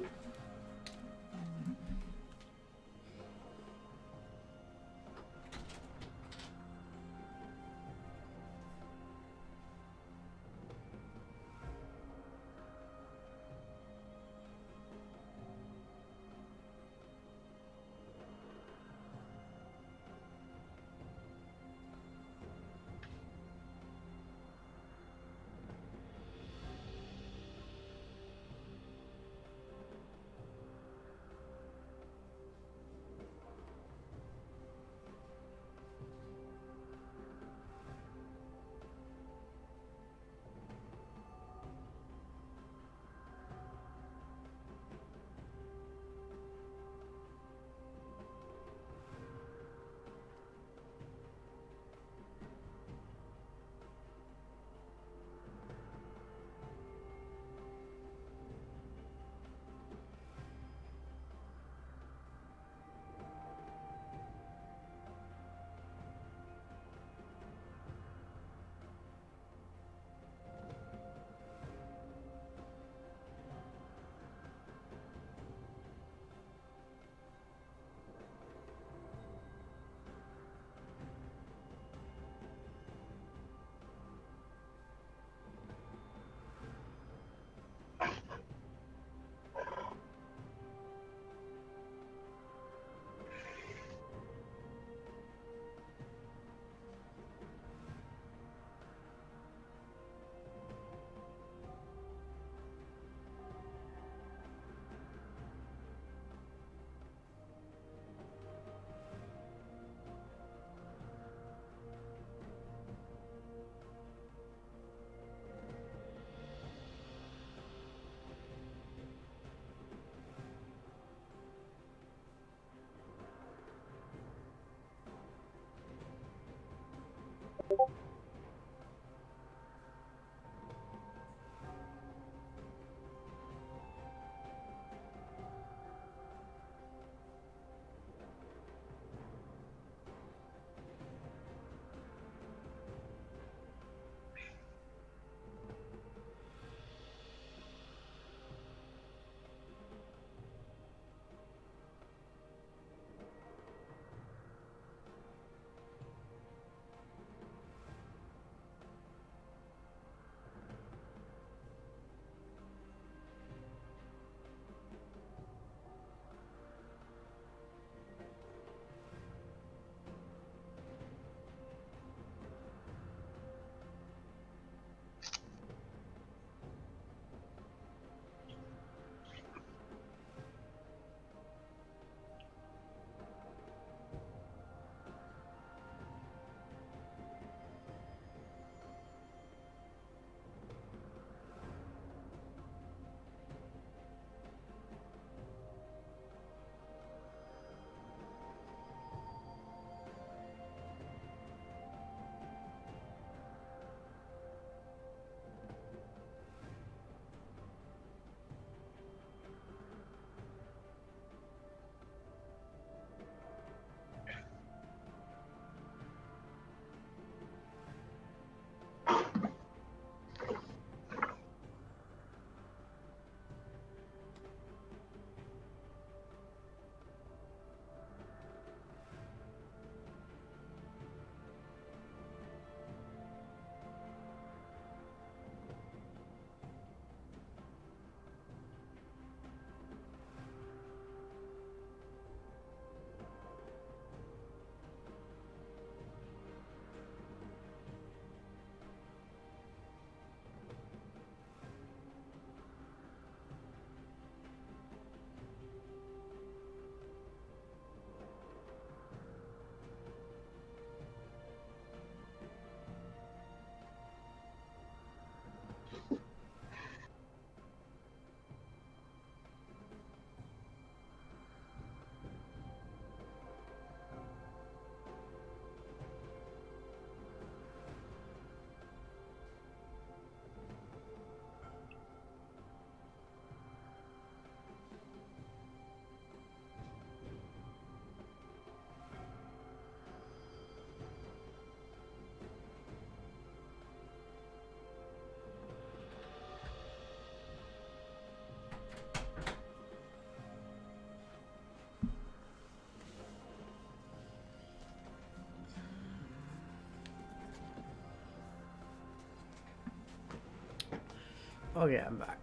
Okay, I'm back.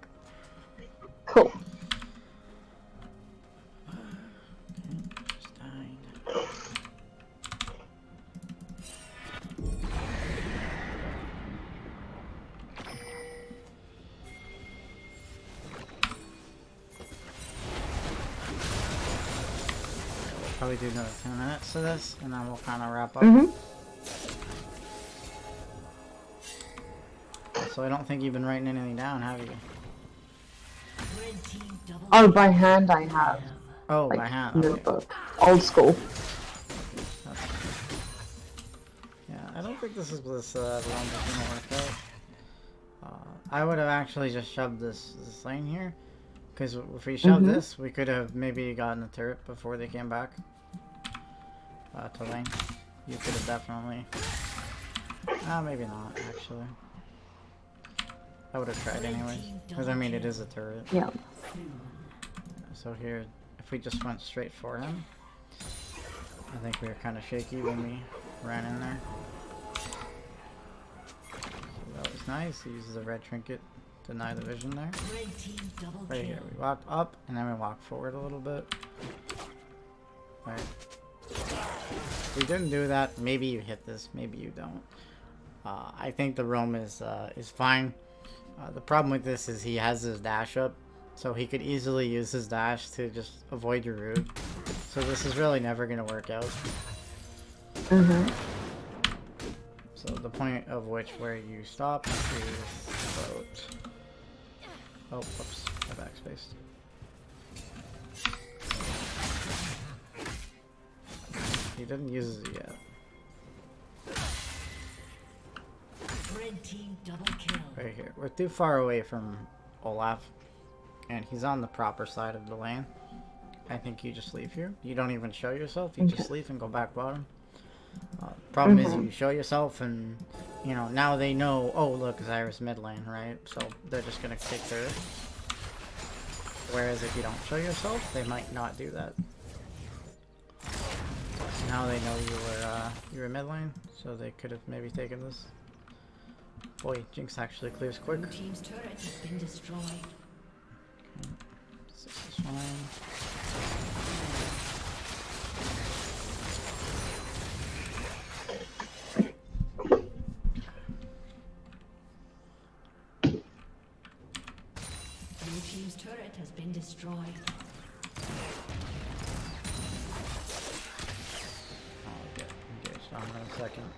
Cool. Just died. We'll probably do another 10 minutes of this, and then we'll kind of wrap up. So I don't think you've been writing anything down, have you? Oh, by hand I have. Oh, Like, by hand. Okay. notebook. Old school. Yeah, I don't think this realm is gonna work out. I would have actually just shoved this lane here, because if we shoved this, we could have maybe gotten a turret before they came back to lane. You could have definitely. Maybe not actually. I would have tried anyway, because I mean it is a turret. Yeah. So here, if we just went straight for him, I think we were kind of shaky when we ran in there. So that was nice. He uses a red trinket to deny the vision there. Right here, we walk up and then we walk forward a little bit. Right. If we didn't do that, maybe you hit this, maybe you don't. I think the roam is fine. The problem with this is he has his dash up, so he could easily use his dash to just avoid your root. So this is really never going to work out. So the point of which where you stop is about... Oh, whoops, I backspaced. He didn't use it yet. Red team double kill. Right here. We're too far away from Olaf, and he's on the proper side of the lane. I think you just leave here. You don't even show yourself. You just leave and go back bottom. Problem is you show yourself and, you know, now they know, oh, look, Zyra's mid lane, right? So they're just going to take turret. Whereas if you don't show yourself, they might not do that. Now they know you were mid lane, so they could have maybe taken this. Boy, Jinx actually clears quick. Blue team's turret has been destroyed. Okay. This is fine. Blue team's turret has been destroyed. I'll get engaged on in a second.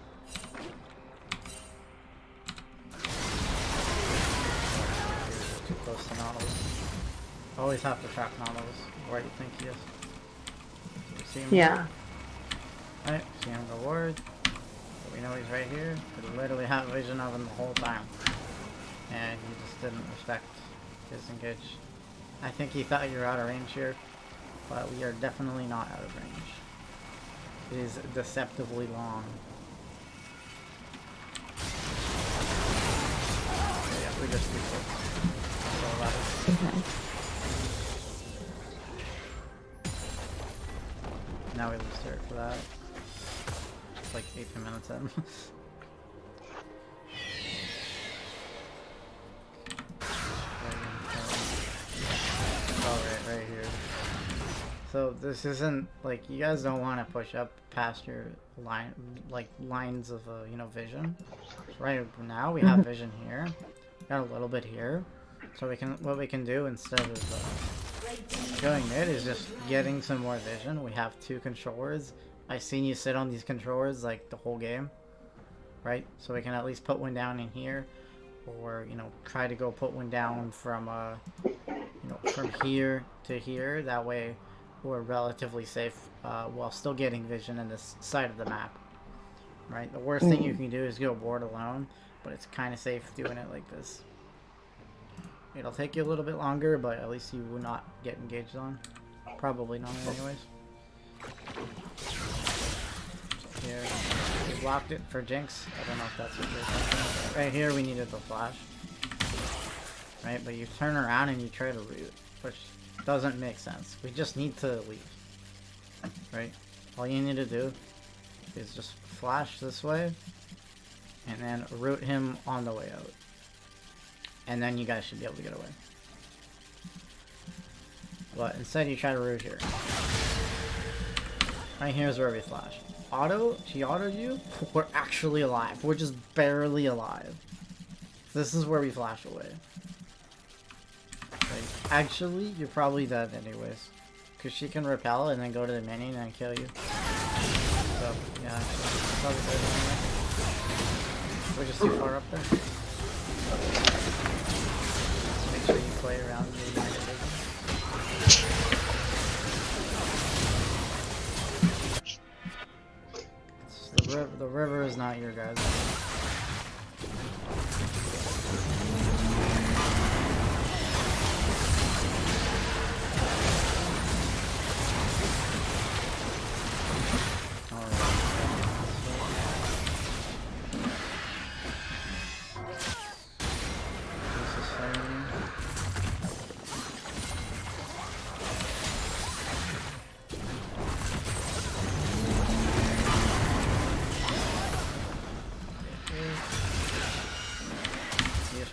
Too close to Nautilus. Always have to track Nautilus. Where do you think he is? You see him? Yeah. Right, see him go ward. So we know he's right here. Could literally have vision of him the whole time. And he just didn't respect his engage. I think he thought you were out of range here, but we are definitely not out of range. It is deceptively long. So yeah, we just do this. So that is. Okay. Now we lose turret for that. It's like 18 minutes in. Right here. So this isn't like you guys don't want to push up past your lines of you know, vision. Right now we have vision here. Got a little bit here. So what we can do instead of going mid is just getting some more vision. We have 2 controllers. I've seen you sit on these controllers like the whole game, right? So we can at least put one down in here, or you know, try to go put one down from you know, from here to here. That way we're relatively safe while still getting vision in this side of the map, right? The worst thing you can do is go board alone, but it's kind of safe doing it like this. It'll take you a little bit longer, but at least you will not get engaged on. Probably not anyways. Here, we blocked it for Jinx. I don't know if that's what you're thinking. Right here we needed the flash. Right, but you turn around and you try to root, which doesn't make sense. We just need to leave. Right? All you need to do is just flash this way and then root him on the way out. and then you guys should be able to get away. But instead you try to root here. Right here is where we flash. She autoed you, we're actually alive. We're just barely alive. This is where we flash away. Like, actually, you're probably dead anyways. Because she can repel and then go to the minion and kill you. So, yeah, actually, probably dead anyway. We're just too far up there. Just make sure you play around the United Vision. The river is not your guys'.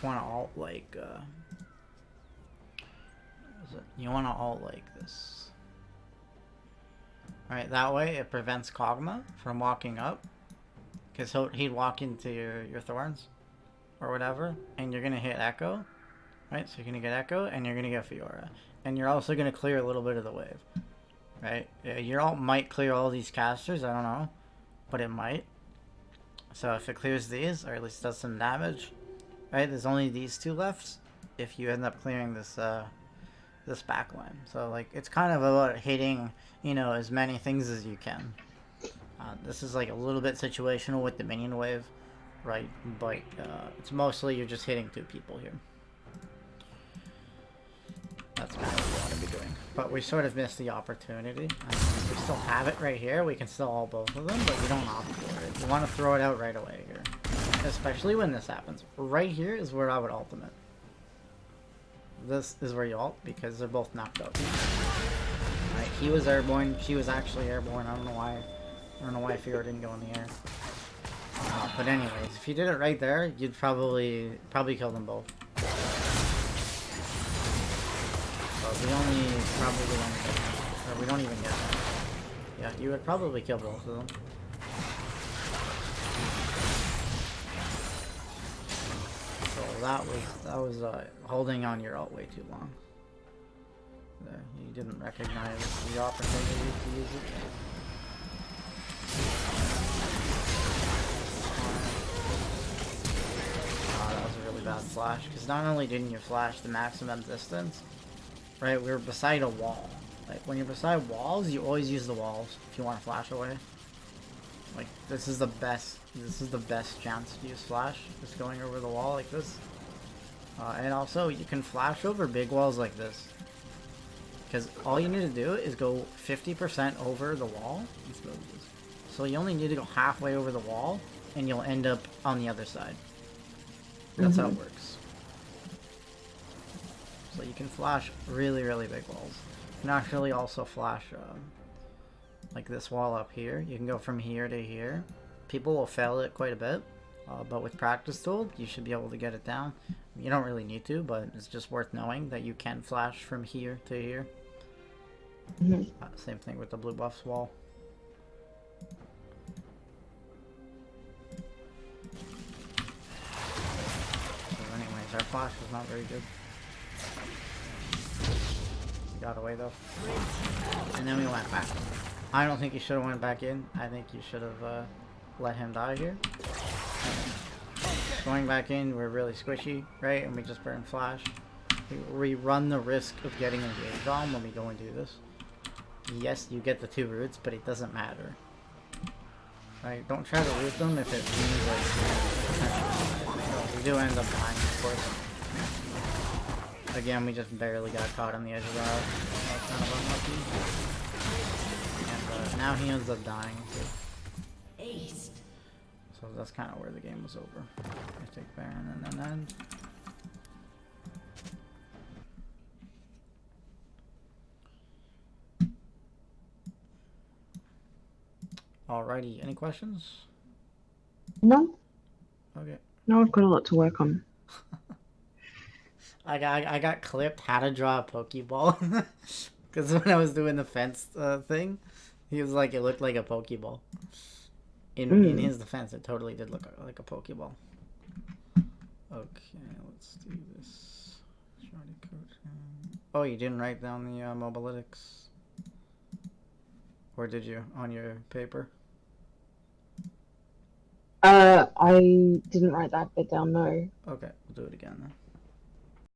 Want to alt like you want to alt like this. Alright, that way it prevents Kog'Maw from walking up, because he'd walk into your thorns or whatever, and you're gonna hit Echo, right? So you're gonna get Echo and you're gonna get Fiora, and you're also gonna clear a little bit of the wave, right? Your alt might clear all these casters, I don't know, but it might. So if it clears these, or at least does some damage. Right, there's only these two left if you end up clearing this this backline. So like it's kind of about hitting, you know, as many things as you can. This is like a little bit situational with the minion wave, right? But it's mostly you're just hitting two people here. That's kind of what you want to be doing. But we sort of missed the opportunity. We still have it right here. We can still ult both of them, but you don't opt for it. You want to throw it out right away here. Especially when this happens. Right here is where I would ultimate. This is where you ult because they're both knocked out. Right, he was airborne, she was actually airborne. I don't know why Fiora didn't go in the air. But anyways, if you did it right there, you'd probably kill them both. But we don't even get that. Yeah, you would probably kill both of them. That was holding on your ult way too long. There, you didn't recognize the opportunity to use it. That was a really bad flash, because not only didn't you flash the maximum distance, right, we were beside a wall. Like, when you're beside walls, you always use the walls if you want to flash away. Like, this is the best chance to use flash, just going over the wall like this. And also, you can flash over big walls like this. Because all you need to do is go 50% over the wall. So you only need to go halfway over the wall, and you'll end up on the other side. That's how it works. So you can flash really, really big walls. You can actually also flash like this wall up here. You can go from here to here. People will fail it quite a bit, but with practice tool, you should be able to get it down. You don't really need to, but it's just worth knowing that you can flash from here to here. Same thing with the blue buffs wall. So anyways, our flash was not very good. We got away though. And then we went back. I don't think you should have went back in. I think you should have let him die here. Going back in, we're really squishy, right? And we just burn flash. We run the risk of getting engaged on when we go and do this. Yes, you get the 2 roots, but it doesn't matter. Right? Don't try to root them if it means like we do end up dying, of course. Again, we just barely got caught on the edge of the house. That was kind of unlucky. And now he ends up dying too. Aced. So that's kind of where the game was over. I take Baron and then end. Alrighty, any questions? No. Okay. No, I've got a lot to work on. I got clipped how to draw a Pokeball. Because when I was doing the fence thing, he was like, it looked like a Pokeball. In his defense, it totally did look like a Pokeball. Okay, let's do this. Oh, you didn't write down the mobalytics? Or did you on your paper? I didn't write that bit down, no. Okay, we'll do it again then.